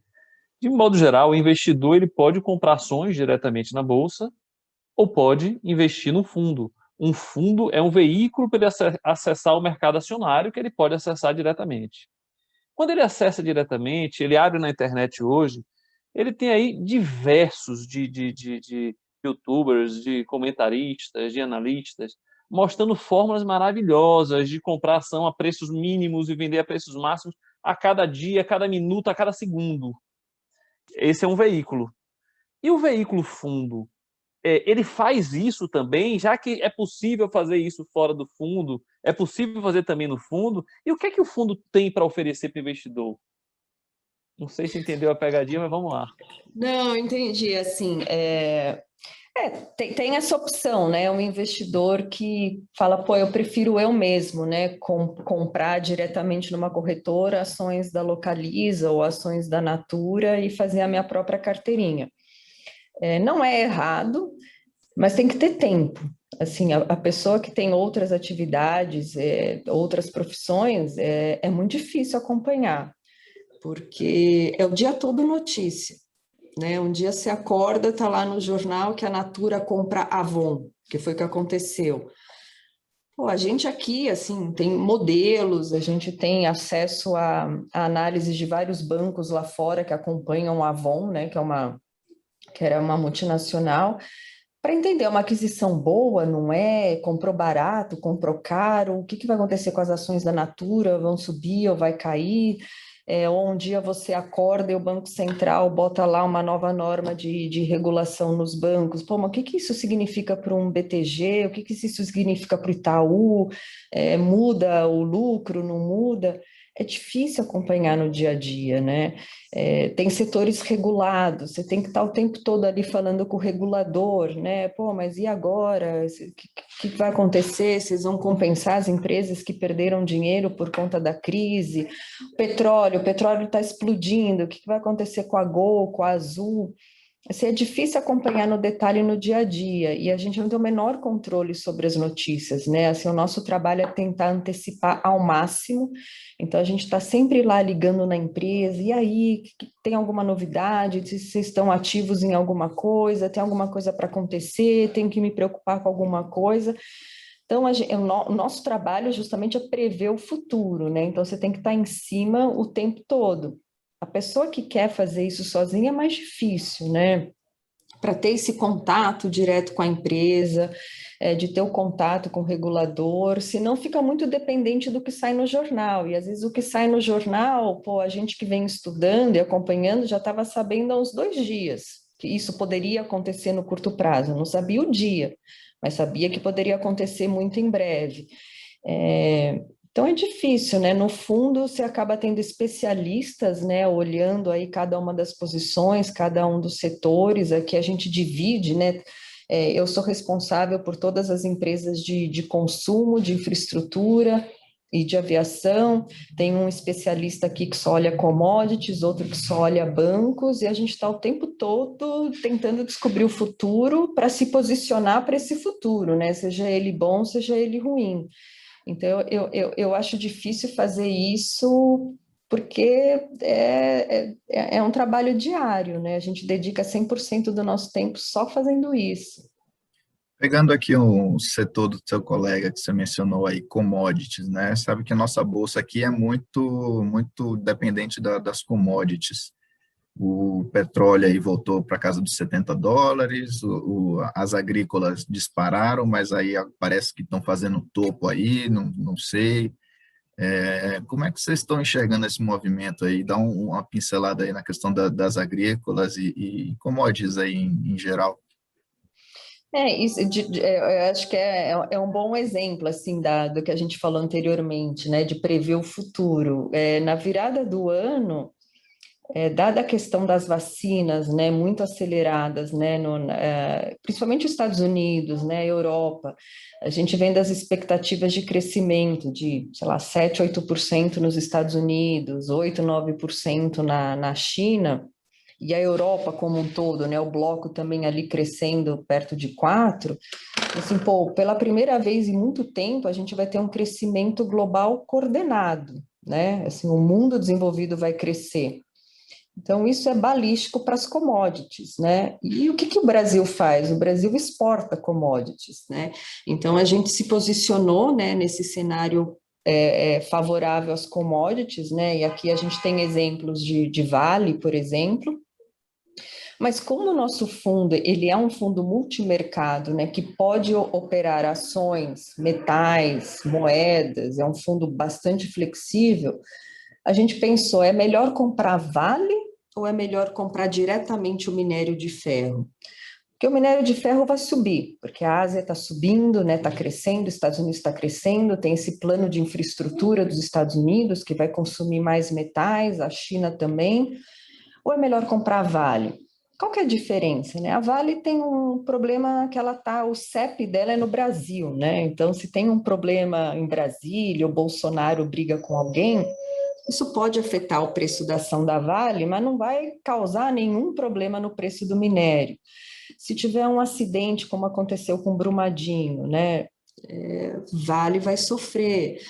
De modo geral, o investidor ele pode comprar ações diretamente na bolsa ou pode investir no fundo. Um fundo é um veículo para ele acessar o mercado acionário que ele pode acessar diretamente. Quando ele acessa diretamente, ele abre na internet hoje, ele tem aí diversos de youtubers, de comentaristas, de analistas, mostrando fórmulas maravilhosas de comprar ação a preços mínimos e vender a preços máximos a cada dia, a cada minuto, a cada segundo. Esse é um veículo. E o veículo fundo, ele faz isso também, já que é possível fazer isso fora do fundo, é possível fazer também no fundo. E o que é que o fundo tem para oferecer para o investidor? Não sei se entendeu a pegadinha, mas vamos lá. Não, entendi. Assim, tem essa opção, né? Um investidor que fala, pô, eu prefiro eu mesmo, né? Comprar diretamente numa corretora ações da Localiza ou ações da Natura e fazer a minha própria carteirinha. Não é errado, mas tem que ter tempo. Assim, a pessoa que tem outras atividades, outras profissões, é muito difícil acompanhar, porque é o dia todo notícia, né? Um dia você acorda, tá lá no jornal que a Natura compra Avon, que foi o que aconteceu. Pô, a gente aqui, assim, tem modelos, a gente tem acesso a análises de vários bancos lá fora que acompanham a Avon, né? Que era uma multinacional, para entender, é uma aquisição boa, não é? Comprou barato, comprou caro? O que vai acontecer com as ações da Natura? Vão subir ou vai cair? Ou um dia você acorda e o Banco Central bota lá uma nova norma de regulação nos bancos. Pô, mas o que isso significa para um BTG? O que isso significa para o Itaú? Muda o lucro, não muda? É difícil acompanhar no dia a dia, né? Tem setores regulados, você tem que estar o tempo todo ali falando com o regulador, né? Pô, mas e agora? O que vai acontecer? Vocês vão compensar as empresas que perderam dinheiro por conta da crise? O petróleo está explodindo, o que vai acontecer com a Gol, com a Azul? Assim, é difícil acompanhar no detalhe no dia a dia, e a gente não tem o menor controle sobre as notícias, né? Assim, o nosso trabalho é tentar antecipar ao máximo, então a gente está sempre lá ligando na empresa, e aí, tem alguma novidade? Se vocês estão ativos em alguma coisa, tem alguma coisa para acontecer, tenho que me preocupar com alguma coisa. Então, o nosso trabalho justamente é prever o futuro, né? Então, você tem que estar em cima o tempo todo. A pessoa que quer fazer isso sozinha é mais difícil, né? Para ter esse contato direto com a empresa, de ter o contato com o regulador, senão fica muito dependente do que sai no jornal. E às vezes o que sai no jornal, pô, a gente que vem estudando e acompanhando já estava sabendo há uns 2 dias que isso poderia acontecer no curto prazo. Não sabia o dia, mas sabia que poderia acontecer muito em breve. Então é difícil, né? No fundo, você acaba tendo especialistas, né? Olhando aí cada uma das posições, cada um dos setores, aqui a gente divide, né? Eu sou responsável por todas as empresas de consumo, de infraestrutura e de aviação. Tem um especialista aqui que só olha commodities, outro que só olha bancos, e a gente está o tempo todo tentando descobrir o futuro para se posicionar para esse futuro, né? Seja ele bom, seja ele ruim. Então, eu acho difícil fazer isso porque é um trabalho diário, né? A gente dedica 100% do nosso tempo só fazendo isso. Pegando aqui um setor do seu colega que você mencionou aí, commodities, né? Sabe que a nossa bolsa aqui é muito dependente das commodities. O petróleo aí voltou para casa dos $70, as agrícolas dispararam, mas aí parece que estão fazendo topo aí, não sei. Como é que vocês estão enxergando esse movimento aí? Dá uma pincelada aí na questão das agrícolas e commodities aí em geral. Isso, eu acho que é um bom exemplo, assim, do que a gente falou anteriormente, né, de prever o futuro. Na virada do ano, dada a questão das vacinas, né, muito aceleradas, né, principalmente os Estados Unidos, né, Europa, a gente vem das expectativas de crescimento de, sei lá, 7, 8% nos Estados Unidos, 8, 9% na China, e a Europa como um todo, né, o bloco também ali crescendo perto de 4%, assim, pô, pela primeira vez em muito tempo, a gente vai ter um crescimento global coordenado, né, assim, o mundo desenvolvido vai crescer. Então, isso é balístico para as commodities, né? E o que o Brasil faz? O Brasil exporta commodities, né? Então, a gente se posicionou, né, nesse cenário favorável às commodities, né? E aqui a gente tem exemplos de Vale, por exemplo. Mas como o nosso fundo, ele é um fundo multimercado, né, que pode operar ações, metais, moedas, é um fundo bastante flexível, a gente pensou, é melhor comprar Vale ou é melhor comprar diretamente o minério de ferro? Porque o minério de ferro vai subir, porque a Ásia está subindo, né, está crescendo, os Estados Unidos está crescendo, tem esse plano de infraestrutura dos Estados Unidos que vai consumir mais metais, a China também, ou é melhor comprar a Vale? Qual que é a diferença, né? A Vale tem um problema que o CEP dela é no Brasil, né? Então, se tem um problema em Brasília, o Bolsonaro briga com alguém, isso pode afetar o preço da ação da Vale, mas não vai causar nenhum problema no preço do minério. Se tiver um acidente, como aconteceu com Brumadinho, né, Vale vai sofrer.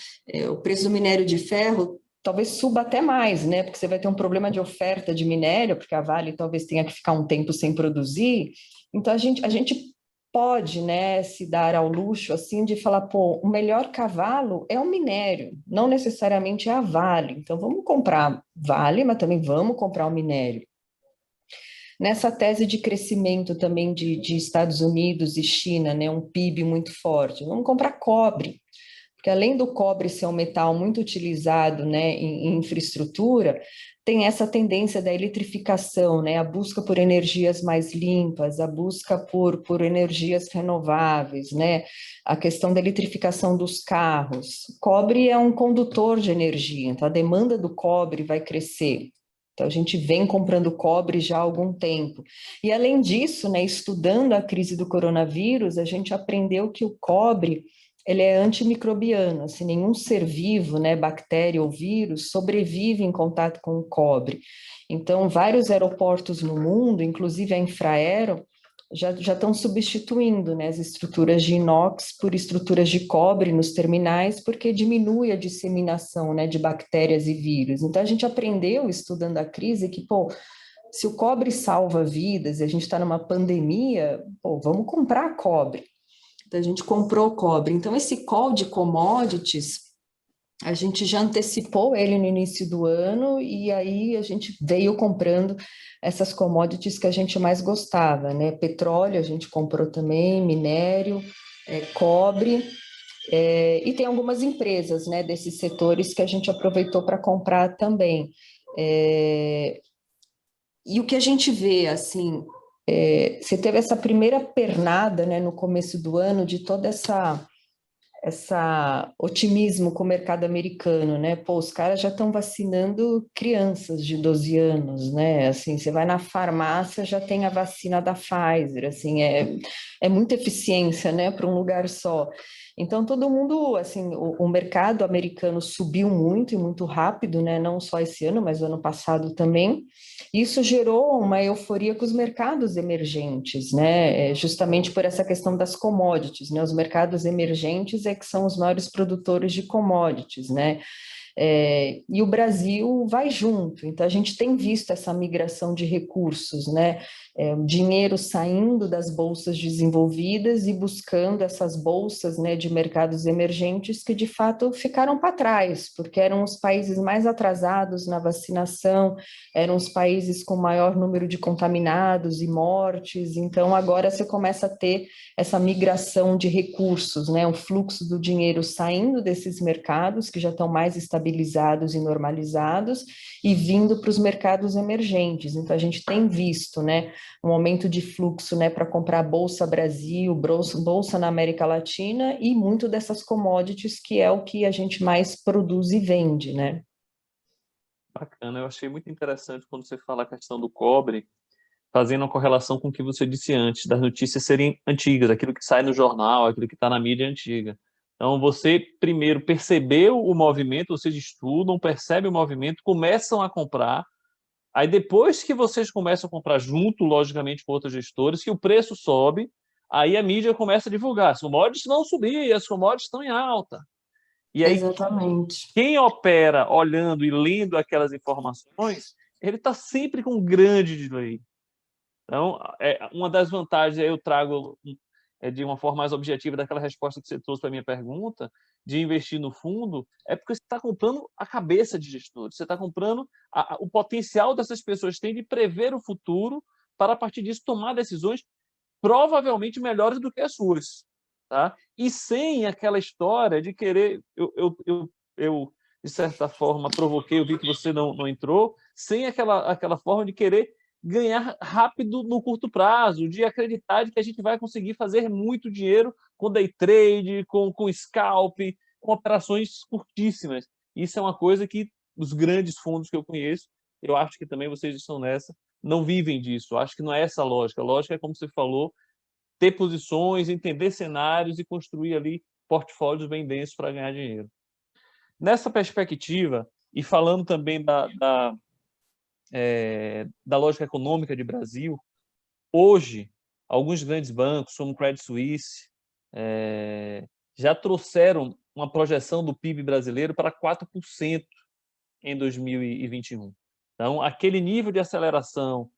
O preço do minério de ferro talvez suba até mais, né, porque você vai ter um problema de oferta de minério, porque a Vale talvez tenha que ficar um tempo sem produzir. Então, a gente pode, né, se dar ao luxo assim de falar, pô, o melhor cavalo é o minério, não necessariamente é a Vale. Então vamos comprar Vale, mas também vamos comprar o minério. Nessa tese de crescimento também de Estados Unidos e China, né, um PIB muito forte, vamos comprar cobre, porque além do cobre ser um metal muito utilizado, né, em infraestrutura, tem essa tendência da eletrificação, né, a busca por energias mais limpas, a busca por energias renováveis, né, a questão da eletrificação dos carros. Cobre é um condutor de energia, então a demanda do cobre vai crescer. Então, a gente vem comprando cobre já há algum tempo. E, além disso, né, estudando a crise do coronavírus, a gente aprendeu que o cobre ele é antimicrobiano, assim, nenhum ser vivo, né, bactéria ou vírus, sobrevive em contato com o cobre. Então, vários aeroportos no mundo, inclusive a Infraero, já estão substituindo, né, as estruturas de inox por estruturas de cobre nos terminais, porque diminui a disseminação, né, de bactérias e vírus. Então, a gente aprendeu, estudando a crise, que, pô, se o cobre salva vidas e a gente está numa pandemia, pô, vamos comprar cobre. Então, a gente comprou cobre. Então, esse call de commodities, a gente já antecipou ele no início do ano e aí a gente veio comprando essas commodities que a gente mais gostava, né? Petróleo a gente comprou também, minério, cobre, e tem algumas empresas, né, desses setores que a gente aproveitou para comprar também. E o que a gente vê, assim, você teve essa primeira pernada, né, no começo do ano de toda essa otimismo com o mercado americano, né? Pô, os caras já estão vacinando crianças de 12 anos, né? Assim, você vai na farmácia, já tem a vacina da Pfizer, assim, é muita eficiência, né, para um lugar só. Então, todo mundo, assim, o mercado americano subiu muito e muito rápido, né? Não só esse ano, mas o ano passado também. Isso gerou uma euforia com os mercados emergentes, né? Justamente por essa questão das commodities, né? Os mercados emergentes é que são os maiores produtores de commodities, né? E o Brasil vai junto. Então, a gente tem visto essa migração de recursos, né? Dinheiro saindo das bolsas desenvolvidas e buscando essas bolsas, né, de mercados emergentes que, de fato, ficaram para trás, porque eram os países mais atrasados na vacinação, eram os países com maior número de contaminados e mortes. Então, agora você começa a ter essa migração de recursos, né, o fluxo do dinheiro saindo desses mercados, que já estão mais estabilizados e normalizados, e vindo para os mercados emergentes. Então, a gente tem visto, né, um aumento de fluxo, né, para comprar Bolsa Brasil, Bolsa na América Latina e muito dessas commodities que é o que a gente mais produz e vende, né? Bacana, eu achei muito interessante quando você fala a questão do cobre, fazendo uma correlação com o que você disse antes, das notícias serem antigas, aquilo que sai no jornal, aquilo que está na mídia antiga. Então, você primeiro percebeu o movimento, vocês estudam, percebem o movimento, começam a comprar. Aí, depois que vocês começam a comprar junto, logicamente, com outros gestores, que o preço sobe, aí a mídia começa a divulgar. As commodities vão subir, as commodities estão em alta. E aí, Exatamente. quem opera olhando e lendo aquelas informações, ele está sempre com um grande delay. Então, uma das vantagens, eu trago de uma forma mais objetiva daquela resposta que você trouxe para a minha pergunta, de investir no fundo, é porque você está comprando a cabeça de gestores, você está comprando o potencial dessas pessoas têm de prever o futuro para, a partir disso, tomar decisões provavelmente melhores do que as suas. Tá? E sem aquela história de querer... Eu de certa forma, provoquei, eu vi que você não entrou, sem aquela forma de querer ganhar rápido no curto prazo, de acreditar de que a gente vai conseguir fazer muito dinheiro com day trade, com scalp, com operações curtíssimas. Isso é uma coisa que os grandes fundos que eu conheço, eu acho que também vocês estão nessa, não vivem disso. Eu acho que não é essa a lógica. A lógica é, como você falou, ter posições, entender cenários e construir ali portfólios bem densos para ganhar dinheiro. Nessa perspectiva, e falando também da lógica econômica de Brasil, hoje, alguns grandes bancos, como o Credit Suisse, já trouxeram uma projeção do PIB brasileiro para 4% em 2021. Então, aquele nível de aceleração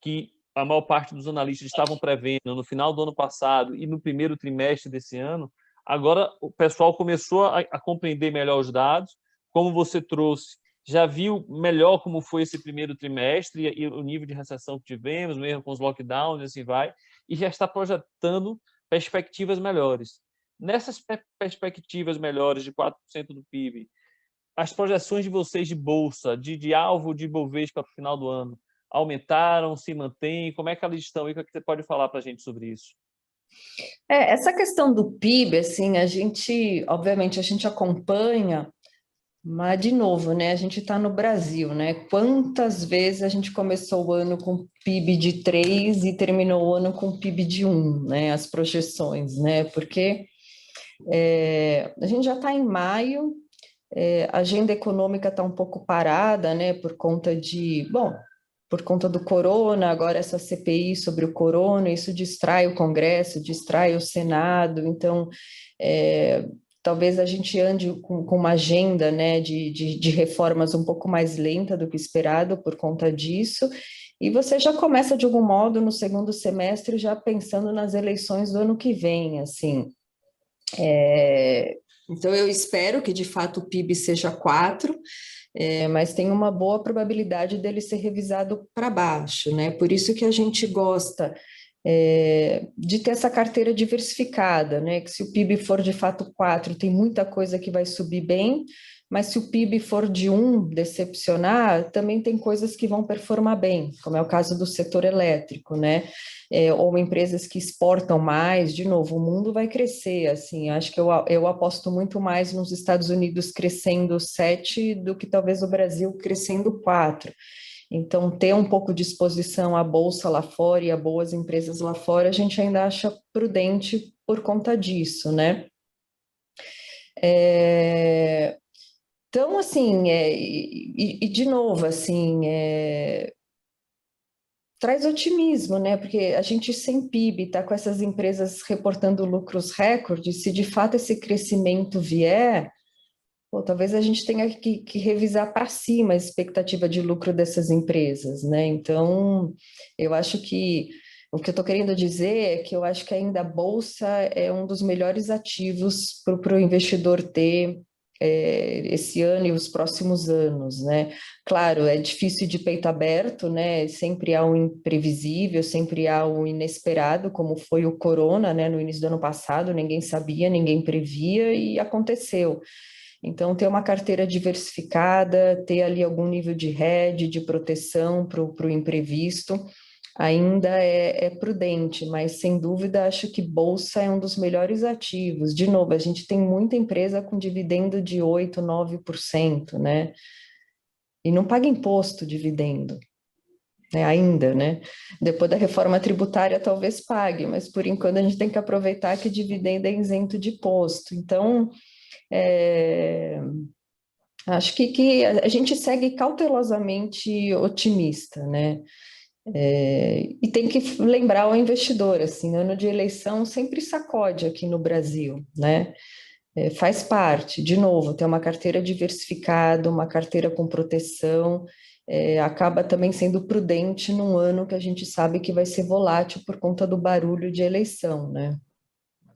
que a maior parte dos analistas estavam prevendo no final do ano passado e no primeiro trimestre desse ano, agora o pessoal começou a compreender melhor os dados, como você trouxe, já viu melhor como foi esse primeiro trimestre e o nível de recessão que tivemos, mesmo com os lockdowns, e assim vai, e já está projetando perspectivas melhores. Nessas perspectivas melhores de 4% do PIB, as projeções de vocês de bolsa, de alvo de Bovespa para o final do ano, aumentaram, se mantêm? Como é que elas estão? E o que você pode falar para a gente sobre isso? Essa questão do PIB, assim, obviamente, a gente acompanha, mas, de novo, né, a gente está no Brasil, né? Quantas vezes a gente começou o ano com PIB de 3 e terminou o ano com PIB de 1, né? As projeções, né? Porque a gente já está em maio, a agenda econômica está um pouco parada, né? Por conta do corona, agora essa CPI sobre o corona, isso distrai o Congresso, distrai o Senado, então talvez a gente ande com uma agenda, né, de reformas um pouco mais lenta do que esperado por conta disso, e você já começa de algum modo no segundo semestre já pensando nas eleições do ano que vem, assim. Então eu espero que de fato o PIB seja 4, mas tem uma boa probabilidade dele ser revisado para baixo, né? Por isso que a gente gosta de ter essa carteira diversificada, né? Que se o PIB for de fato 4, tem muita coisa que vai subir bem, mas se o PIB for de 1 decepcionar, também tem coisas que vão performar bem, como é o caso do setor elétrico, né? Ou empresas que exportam mais, de novo, o mundo vai crescer, assim, acho que eu aposto muito mais nos Estados Unidos crescendo 7 do que talvez o Brasil crescendo 4. Então, ter um pouco de exposição à bolsa lá fora e a boas empresas lá fora, a gente ainda acha prudente por conta disso, né? Então, assim, de novo, assim, traz otimismo, né? Porque a gente sem PIB está com essas empresas reportando lucros recordes, se de fato esse crescimento vier, pô, talvez a gente tenha que revisar para cima a expectativa de lucro dessas empresas, né? Então, eu acho que o que eu estou querendo dizer é que eu acho que ainda a Bolsa é um dos melhores ativos para o investidor ter esse ano e os próximos anos, né? Claro, é difícil de peito aberto, né? Sempre há um imprevisível, sempre há um inesperado, como foi o corona, né? No início do ano passado, ninguém sabia, ninguém previa e aconteceu. Então, ter uma carteira diversificada, ter ali algum nível de hedge, de proteção para o imprevisto, ainda é prudente, mas sem dúvida acho que bolsa é um dos melhores ativos. De novo, a gente tem muita empresa com dividendo de 8, 9%, né? E não paga imposto dividendo, né? Ainda, né? Depois da reforma tributária talvez pague, mas por enquanto a gente tem que aproveitar que dividendo é isento de imposto. Então, acho que a gente segue cautelosamente otimista, né? E tem que lembrar ao investidor, assim, ano de eleição sempre sacode aqui no Brasil, né? Faz parte, de novo, ter uma carteira diversificada, uma carteira com proteção, acaba também sendo prudente num ano que a gente sabe que vai ser volátil por conta do barulho de eleição, né?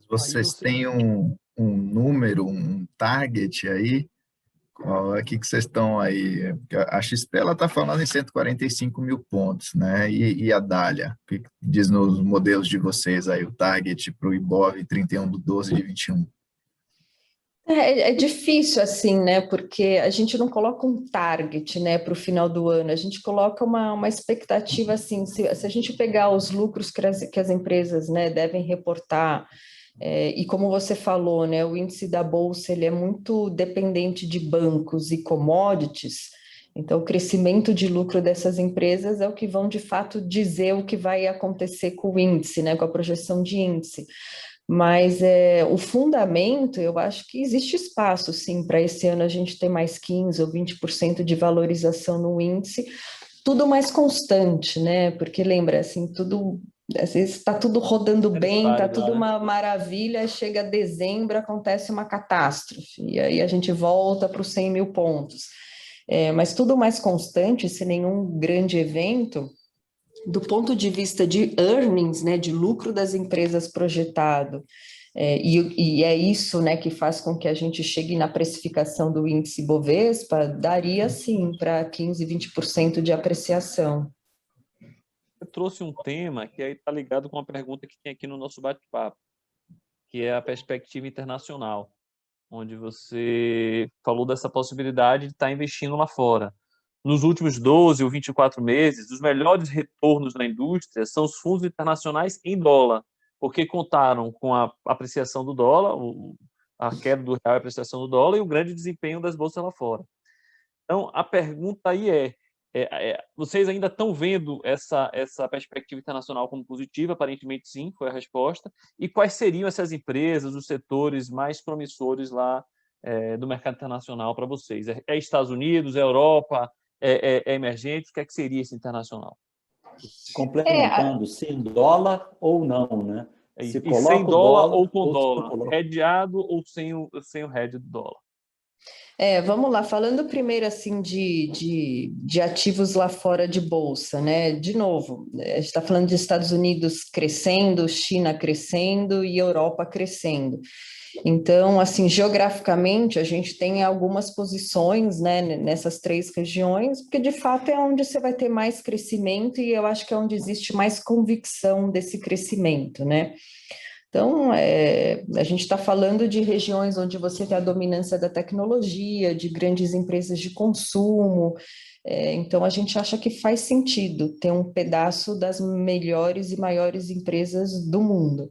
Vocês têm um número, um target aí? Qual é que vocês estão aí? Porque a XP ela está falando em 145 mil pontos, né? E a Dália? O que diz nos modelos de vocês aí, o target para o Ibov 31/12/21? É difícil assim, né? Porque a gente não coloca um target, né, para o final do ano. A gente coloca uma expectativa assim. Se a gente pegar os lucros que as empresas, né, devem reportar, e como você falou, né, o índice da bolsa ele é muito dependente de bancos e commodities. Então, o crescimento de lucro dessas empresas é o que vão de fato dizer o que vai acontecer com o índice, né, com a projeção de índice. Mas o fundamento, eu acho que existe espaço, sim, para esse ano a gente ter mais 15 ou 20% de valorização no índice, tudo mais constante, né? Porque lembra, assim, tudo, às vezes está tudo rodando bem, está tudo uma maravilha, chega dezembro, acontece uma catástrofe, e aí a gente volta para os 100 mil pontos. Mas tudo mais constante, sem nenhum grande evento, do ponto de vista de earnings, né, de lucro das empresas projetado, e é isso, né, que faz com que a gente chegue na precificação do índice Bovespa, daria sim para 15, 20% de apreciação. Eu trouxe um tema que aí está ligado com uma pergunta que tem aqui no nosso bate-papo, que é a perspectiva internacional, onde você falou dessa possibilidade de estar investindo lá fora. Nos últimos 12 ou 24 meses, os melhores retornos na indústria são os fundos internacionais em dólar, porque contaram com a apreciação do dólar, a queda do real e a apreciação do dólar e o grande desempenho das bolsas lá fora. Então, a pergunta aí vocês ainda estão vendo essa perspectiva internacional como positiva? Aparentemente sim, foi a resposta. E quais seriam essas empresas, os setores mais promissores lá do mercado internacional para vocês? É Estados Unidos, é Europa, é emergente? O que é que seria esse internacional? Complementando, se em dólar ou não, né? Se E sem coloca o dólar ou dólar com ou se não dólar? coloca. Hedgeado ou sem o hedge do dólar? Vamos lá, falando primeiro assim de ativos lá fora de bolsa, né? De novo, a gente está falando de Estados Unidos crescendo, China crescendo e Europa crescendo. Então, assim, geograficamente, a gente tem algumas posições, né, nessas três regiões, porque de fato é onde você vai ter mais crescimento e eu acho que é onde existe mais convicção desse crescimento, né? Então, a gente está falando de regiões onde você tem a dominância da tecnologia, de grandes empresas de consumo. Então, a gente acha que faz sentido ter um pedaço das melhores e maiores empresas do mundo.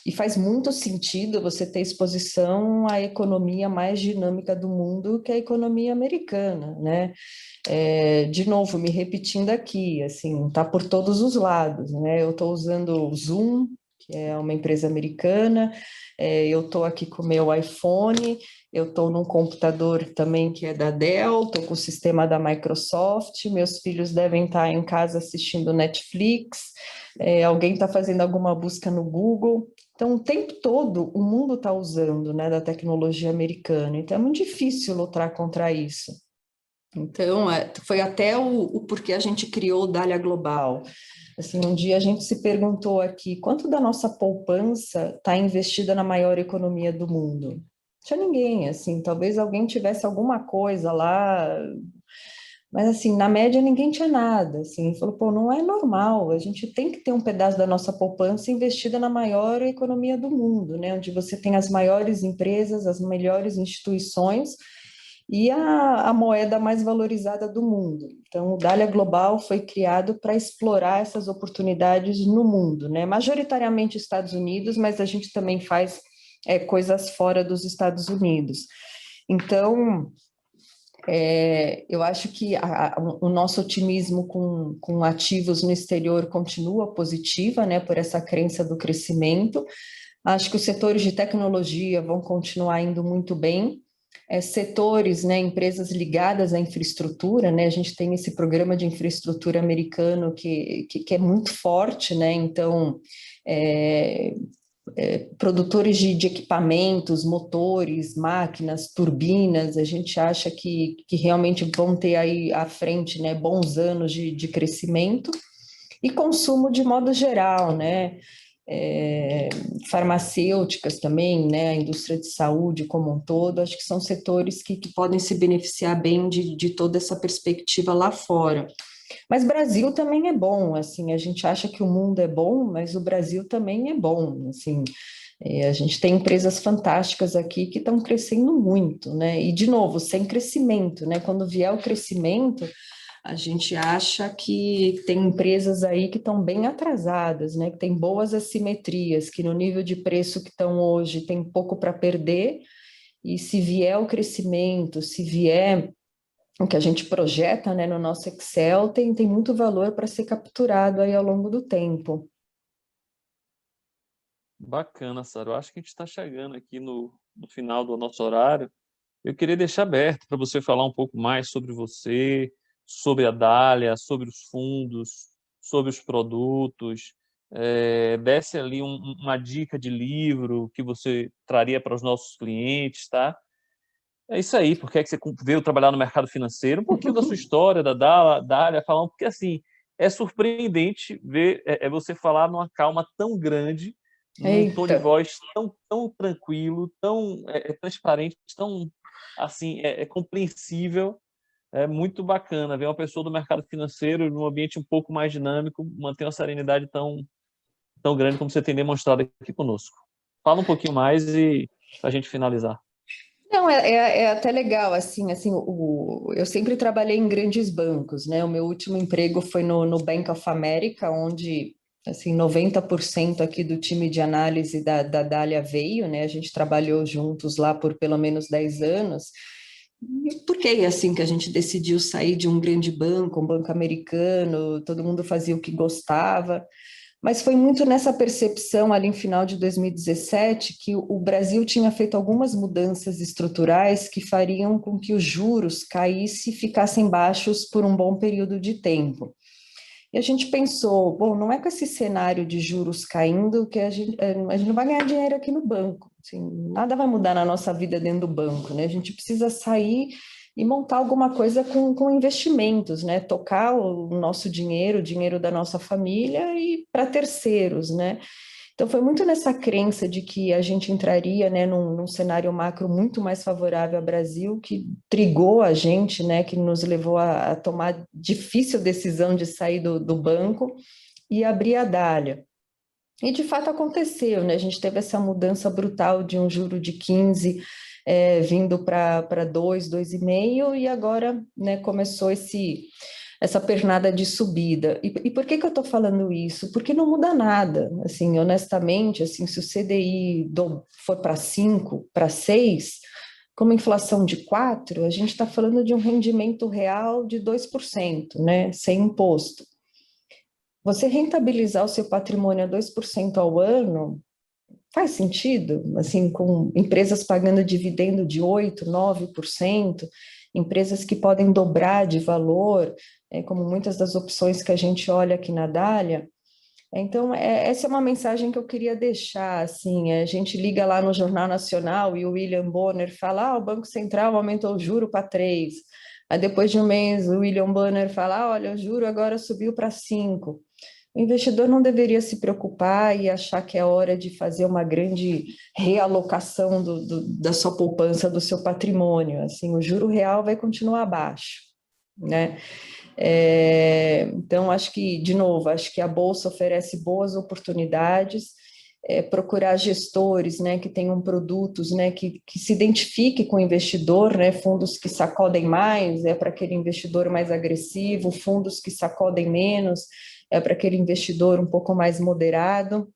E faz muito sentido você ter exposição à economia mais dinâmica do mundo, que é a economia americana, né? De novo, me repetindo aqui, assim, tá por todos os lados, né? Eu estou usando o Zoom, que é uma empresa americana, eu estou aqui com o meu iPhone, eu estou num computador também que é da Dell, estou com o sistema da Microsoft, meus filhos devem estar em casa assistindo Netflix, alguém está fazendo alguma busca no Google, Então, o tempo todo, o mundo está usando, né, da tecnologia americana. Então, é muito difícil lutar contra isso. Então, foi até o porquê a gente criou o Dália Global. Assim, um dia a gente se perguntou aqui, quanto da nossa poupança está investida na maior economia do mundo? Não tinha ninguém, assim, talvez alguém tivesse alguma coisa lá, mas assim, na média ninguém tinha nada, assim, falou, pô, não é normal, a gente tem que ter um pedaço da nossa poupança investida na maior economia do mundo, né, onde você tem as maiores empresas, as melhores instituições e a moeda mais valorizada do mundo. Então, o Dália Global foi criado para explorar essas oportunidades no mundo, né, majoritariamente Estados Unidos, mas a gente também faz coisas fora dos Estados Unidos. Então, eu acho que o nosso otimismo com ativos no exterior continua positiva, né, por essa crença do crescimento. Acho que os setores de tecnologia vão continuar indo muito bem. Setores, né, empresas ligadas à infraestrutura, né, a gente tem esse programa de infraestrutura americano que é muito forte, né, então produtores de equipamentos, motores, máquinas, turbinas, a gente acha que realmente vão ter aí à frente, né, bons anos de crescimento, e consumo de modo geral, né, farmacêuticas também, né, a indústria de saúde como um todo, acho que são setores que podem se beneficiar bem de toda essa perspectiva lá fora. Mas Brasil também é bom, assim, a gente acha que o mundo é bom, mas o Brasil também é bom, assim, a gente tem empresas fantásticas aqui que estão crescendo muito, né, e de novo, sem crescimento, né, quando vier o crescimento, a gente acha que tem empresas aí que estão bem atrasadas, né, que tem boas assimetrias, que no nível de preço que estão hoje tem pouco para perder, e se vier o crescimento, se vier o que a gente projeta, né, no nosso Excel, tem muito valor para ser capturado aí ao longo do tempo. Bacana, Sara. Eu acho que a gente está chegando aqui no final do nosso horário. Eu queria deixar aberto para você falar um pouco mais sobre você, sobre a Dália, sobre os fundos, sobre os produtos. Desse ali uma dica de livro que você traria para os nossos clientes, tá? É isso aí, porque é que você veio trabalhar no mercado financeiro, um pouquinho da sua história, da Dália, falar, porque assim, é surpreendente ver você falar numa calma tão grande, num tom de Eita! voz tão tranquilo, tão transparente, tão assim, compreensível. É muito bacana ver uma pessoa do mercado financeiro num ambiente um pouco mais dinâmico, manter uma serenidade tão grande como você tem demonstrado aqui conosco. Fala um pouquinho mais e para a gente finalizar. Não, é até legal, assim, eu sempre trabalhei em grandes bancos, né? O meu último emprego foi no Bank of America, onde, assim, 90% aqui do time de análise da Dália veio, né? A gente trabalhou juntos lá por pelo menos 10 anos. E por que é assim que a gente decidiu sair de um grande banco, um banco americano, todo mundo fazia o que gostava? Mas foi muito nessa percepção ali em final de 2017 que o Brasil tinha feito algumas mudanças estruturais que fariam com que os juros caíssem e ficassem baixos por um bom período de tempo. E a gente pensou, bom, não é com esse cenário de juros caindo que a gente não vai ganhar dinheiro aqui no banco. Assim, nada vai mudar na nossa vida dentro do banco, né? A gente precisa sair e montar alguma coisa com investimentos, né? Tocar o nosso dinheiro, o dinheiro da nossa família e para terceiros, né? Então foi muito nessa crença de que a gente entraria, né, num cenário macro muito mais favorável ao Brasil, que trigou a gente, né, que nos levou a tomar difícil decisão de sair do banco e abrir a Dália. E de fato aconteceu, né? A gente teve essa mudança brutal de um juro de 15 vindo para 2, 2,5, e agora, né, começou essa pernada de subida. E por que eu estou falando isso? Porque não muda nada. Assim, honestamente, assim, se o CDI for para 5, para 6, com uma inflação de 4, a gente está falando de um rendimento real de 2%, né, sem imposto. Você rentabilizar o seu patrimônio a 2% ao ano faz sentido? Assim, com empresas pagando dividendo de 8%, 9%, empresas que podem dobrar de valor, como muitas das opções que a gente olha aqui na Dália. Então, essa é uma mensagem que eu queria deixar, assim, a gente liga lá no Jornal Nacional e o William Bonner fala, o Banco Central aumentou o juro para 3. Aí depois de um mês o William Bonner fala, olha, o juro agora subiu para 5. O investidor não deveria se preocupar e achar que é hora de fazer uma grande realocação da sua poupança, do seu patrimônio. Assim, o juro real vai continuar baixo, né? Então, acho que, de novo, acho que a Bolsa oferece boas oportunidades, procurar gestores, né, que tenham produtos, né, que se identifique com o investidor, né, fundos que sacodem mais, para aquele investidor mais agressivo, fundos que sacodem menos, para aquele investidor um pouco mais moderado,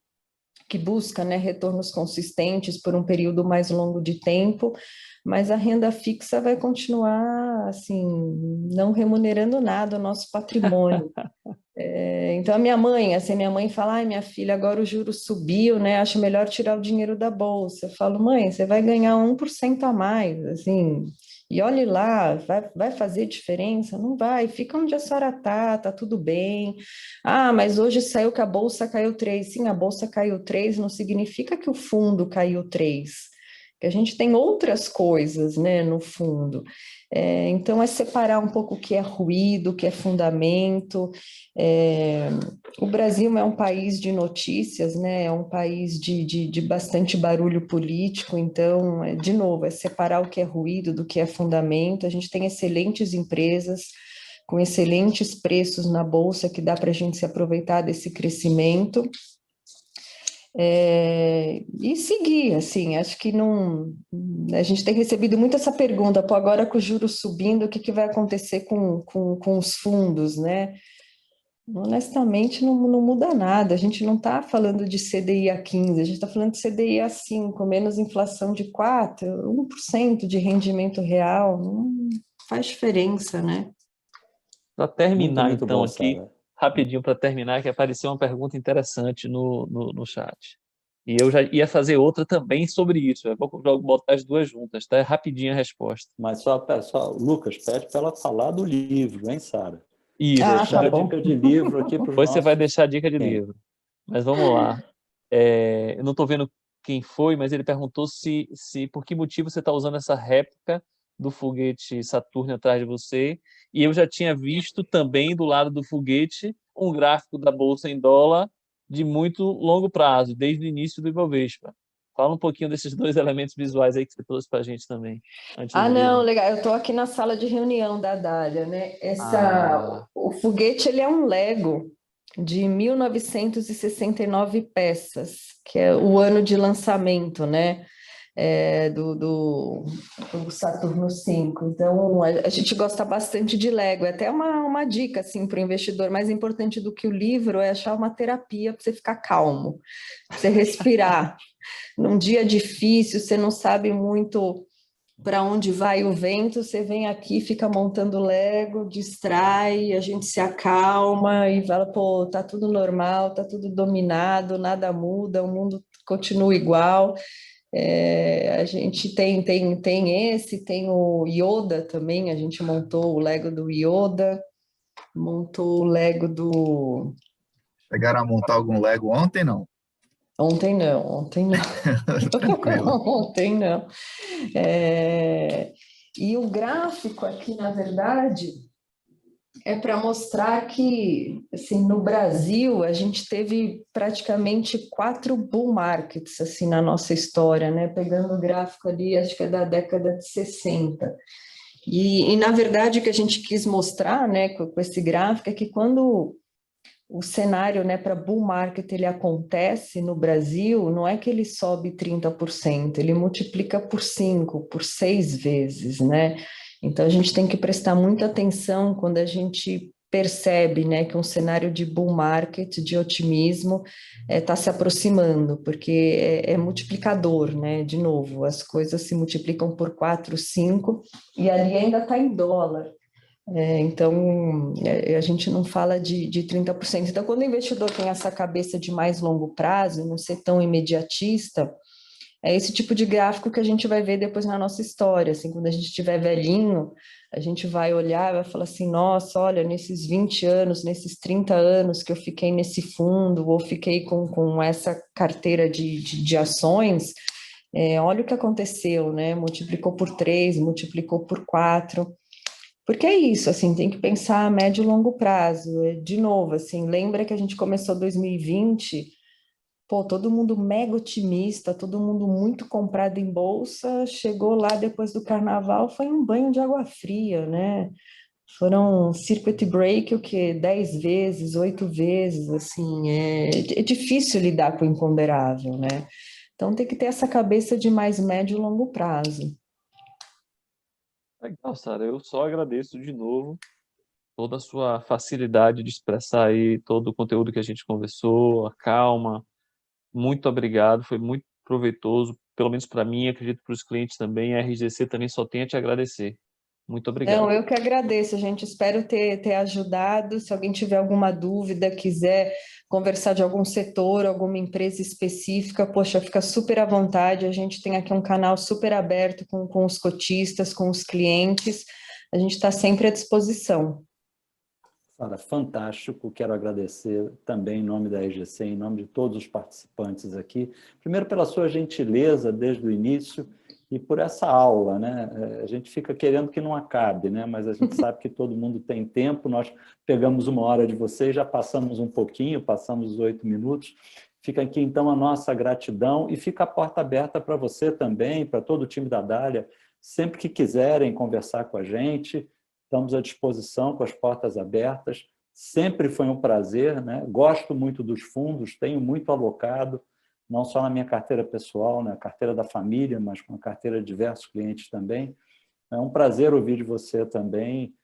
que busca, né, retornos consistentes por um período mais longo de tempo, mas a renda fixa vai continuar, assim, não remunerando nada o nosso patrimônio. Então, a minha mãe, assim, minha mãe fala, ai, minha filha, agora o juro subiu, né, acho melhor tirar o dinheiro da bolsa. Eu falo, mãe, você vai ganhar 1% a mais, assim, e olhe lá, vai fazer diferença? Não vai, fica onde a senhora tá tudo bem. Ah, mas hoje saiu que a bolsa caiu 3. Sim, a bolsa caiu 3, não significa que o fundo caiu 3, que a gente tem outras coisas, né, no fundo. Então, é separar um pouco o que é ruído, o que é fundamento. O Brasil é um país de notícias, né? É um país de bastante barulho político, então, de novo, é separar o que é ruído do que é fundamento. A gente tem excelentes empresas com excelentes preços na bolsa que dá para a gente se aproveitar desse crescimento. E seguir, assim, acho que não. A gente tem recebido muito essa pergunta, pô, agora com o juros subindo, o que vai acontecer com os fundos, né? Honestamente, não muda nada. A gente não está falando de CDI a 15, a gente está falando de CDI a 5, menos inflação de 4, 1% de rendimento real, não faz diferença, né? Para terminar, Muito então, bom, aqui, Sara. rapidinho para terminar, que apareceu uma pergunta interessante no chat. E eu já ia fazer outra também sobre isso. Eu vou botar as duas juntas, tá? É rapidinho a resposta. Mas só Lucas, pede para ela falar do livro, hein, Sara? Isso. Deixar Tá a bom. dica de livro aqui para os Depois você vai nossos. deixar a dica de Quem? livro. Mas vamos lá. Eu não estou vendo quem foi, mas ele perguntou se por que motivo você está usando essa réplica do foguete Saturno atrás de você. E eu já tinha visto também do lado do foguete um gráfico da bolsa em dólar de muito longo prazo, desde o início do Ibovespa. Fala um pouquinho desses dois elementos visuais aí que você trouxe para a gente também, antes do Não, livro. legal. Eu estou aqui na sala de reunião da Dália, né? Ah, O foguete, ele é um Lego de 1969 peças, que é o ano de lançamento, né? Do Saturno 5. Então, a gente gosta bastante de Lego. É até uma dica, assim, para o investidor. Mais importante do que o livro é achar uma terapia para você ficar calmo, para você respirar. Num dia difícil, você não sabe muito para onde vai o vento, você vem aqui, fica montando Lego, distrai, a gente se acalma e fala, pô, tá tudo normal, tá tudo dominado, nada muda, o mundo continua igual. A gente tem o Yoda também, a gente montou o Lego do Yoda, montou o Lego do... Chegaram a montar algum Lego ontem, não? Ontem não. Tranquilo. Ontem não. E o gráfico aqui, na verdade, é para mostrar que, assim, no Brasil, a gente teve praticamente 4 bull markets, assim, na nossa história, né? Pegando o gráfico ali, acho que é da década de 60. Na verdade, o que a gente quis mostrar, né, com esse gráfico é que quando o cenário, né, para bull market ele acontece no Brasil, não é que ele sobe 30%, ele multiplica por 5, por 6 vezes, né? Então a gente tem que prestar muita atenção quando a gente percebe, né, que um cenário de bull market, de otimismo, está se aproximando, porque é multiplicador, né? De novo, as coisas se multiplicam por 4, 5, e ali ainda está em dólar. Então, a gente não fala de 30%. Então, quando o investidor tem essa cabeça de mais longo prazo, não ser tão imediatista, É esse tipo de gráfico que a gente vai ver depois na nossa história, assim, quando a gente estiver velhinho, a gente vai olhar e vai falar assim, nossa, olha, nesses 20 anos, nesses 30 anos que eu fiquei nesse fundo, ou fiquei com essa carteira de ações, olha o que aconteceu, né? Multiplicou por 3, multiplicou por 4. Porque é isso, assim, tem que pensar a médio e longo prazo. De novo, assim, lembra que a gente começou 2020, pô, todo mundo mega otimista, todo mundo muito comprado em bolsa, chegou lá depois do carnaval, foi um banho de água fria, né? Foram circuit break, o quê? 10 vezes, 8 vezes, assim, é difícil lidar com o imponderável, né? Então tem que ter essa cabeça de mais médio e longo prazo. Legal, Sara. Eu só agradeço de novo toda a sua facilidade de expressar aí todo o conteúdo que a gente conversou, a calma. Muito obrigado, foi muito proveitoso, pelo menos para mim, acredito para os clientes também. A RGC também só tem a te agradecer. Muito Não, obrigado. eu que agradeço, gente. Espero ter ajudado. Se alguém tiver alguma dúvida, quiser conversar de algum setor, alguma empresa específica, poxa, fica super à vontade. A gente tem aqui um canal super aberto com os cotistas, com os clientes. A gente está sempre à disposição. Sara, fantástico. Quero agradecer também em nome da RGC, em nome de todos os participantes aqui. Primeiro, pela sua gentileza desde o início e por essa aula, né? A gente fica querendo que não acabe, né? Mas a gente sabe que todo mundo tem tempo. Nós pegamos 1 hora de vocês, já passamos um pouquinho, passamos os 8 minutos. Fica aqui, então, a nossa gratidão e fica a porta aberta para você também, para todo o time da Dália. Sempre que quiserem conversar com a gente, estamos à disposição, com as portas abertas. Sempre foi um prazer, né? Gosto muito dos fundos, tenho muito alocado, não só na minha carteira pessoal, na carteira da família, mas com a carteira de diversos clientes também. É um prazer ouvir de você também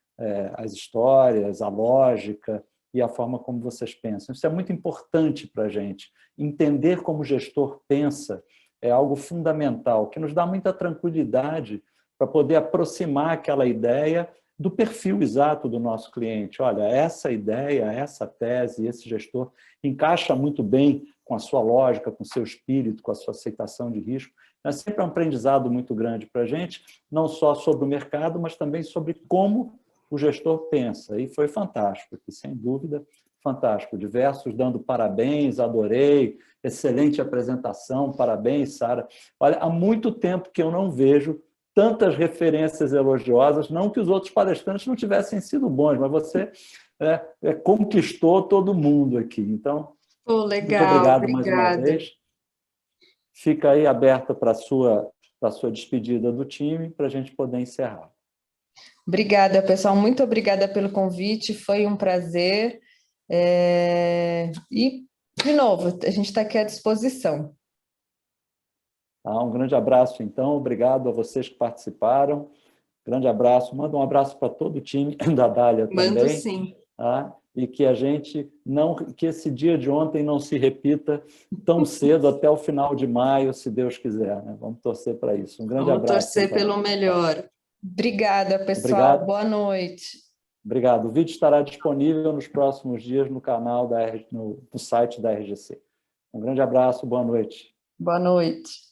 as histórias, a lógica e a forma como vocês pensam. Isso é muito importante para a gente. Entender como o gestor pensa é algo fundamental, que nos dá muita tranquilidade para poder aproximar aquela ideia do perfil exato do nosso cliente. Olha, essa ideia, essa tese, esse gestor encaixa muito bem com a sua lógica, com o seu espírito, com a sua aceitação de risco. É sempre um aprendizado muito grande para a gente, não só sobre o mercado, mas também sobre como o gestor pensa. E foi fantástico, aqui, sem dúvida, fantástico. Diversos dando parabéns, adorei, excelente apresentação, parabéns, Sara. Olha, há muito tempo que eu não vejo tantas referências elogiosas, não que os outros palestrantes não tivessem sido bons, mas você conquistou todo mundo aqui. Então, Pô, muito legal, obrigado mais uma obrigada. vez. Fica aí aberta para a sua despedida do time, para a gente poder encerrar. Obrigada, pessoal. Muito obrigada pelo convite. Foi um prazer. E, de novo, a gente está aqui à disposição. Tá? Um grande abraço, então. Obrigado a vocês que participaram. Grande abraço. Manda um abraço para todo o time da Dália Mando também. sim. Tá? E que a gente que esse dia de ontem não se repita tão cedo até o final de maio, se Deus quiser, né? Vamos torcer para isso. Um grande Vamos abraço, torcer então. pelo melhor. Obrigada, pessoal. Obrigado. Boa noite. Obrigado. O vídeo estará disponível nos próximos dias no canal no site da RGC. Um grande abraço, boa noite. Boa noite.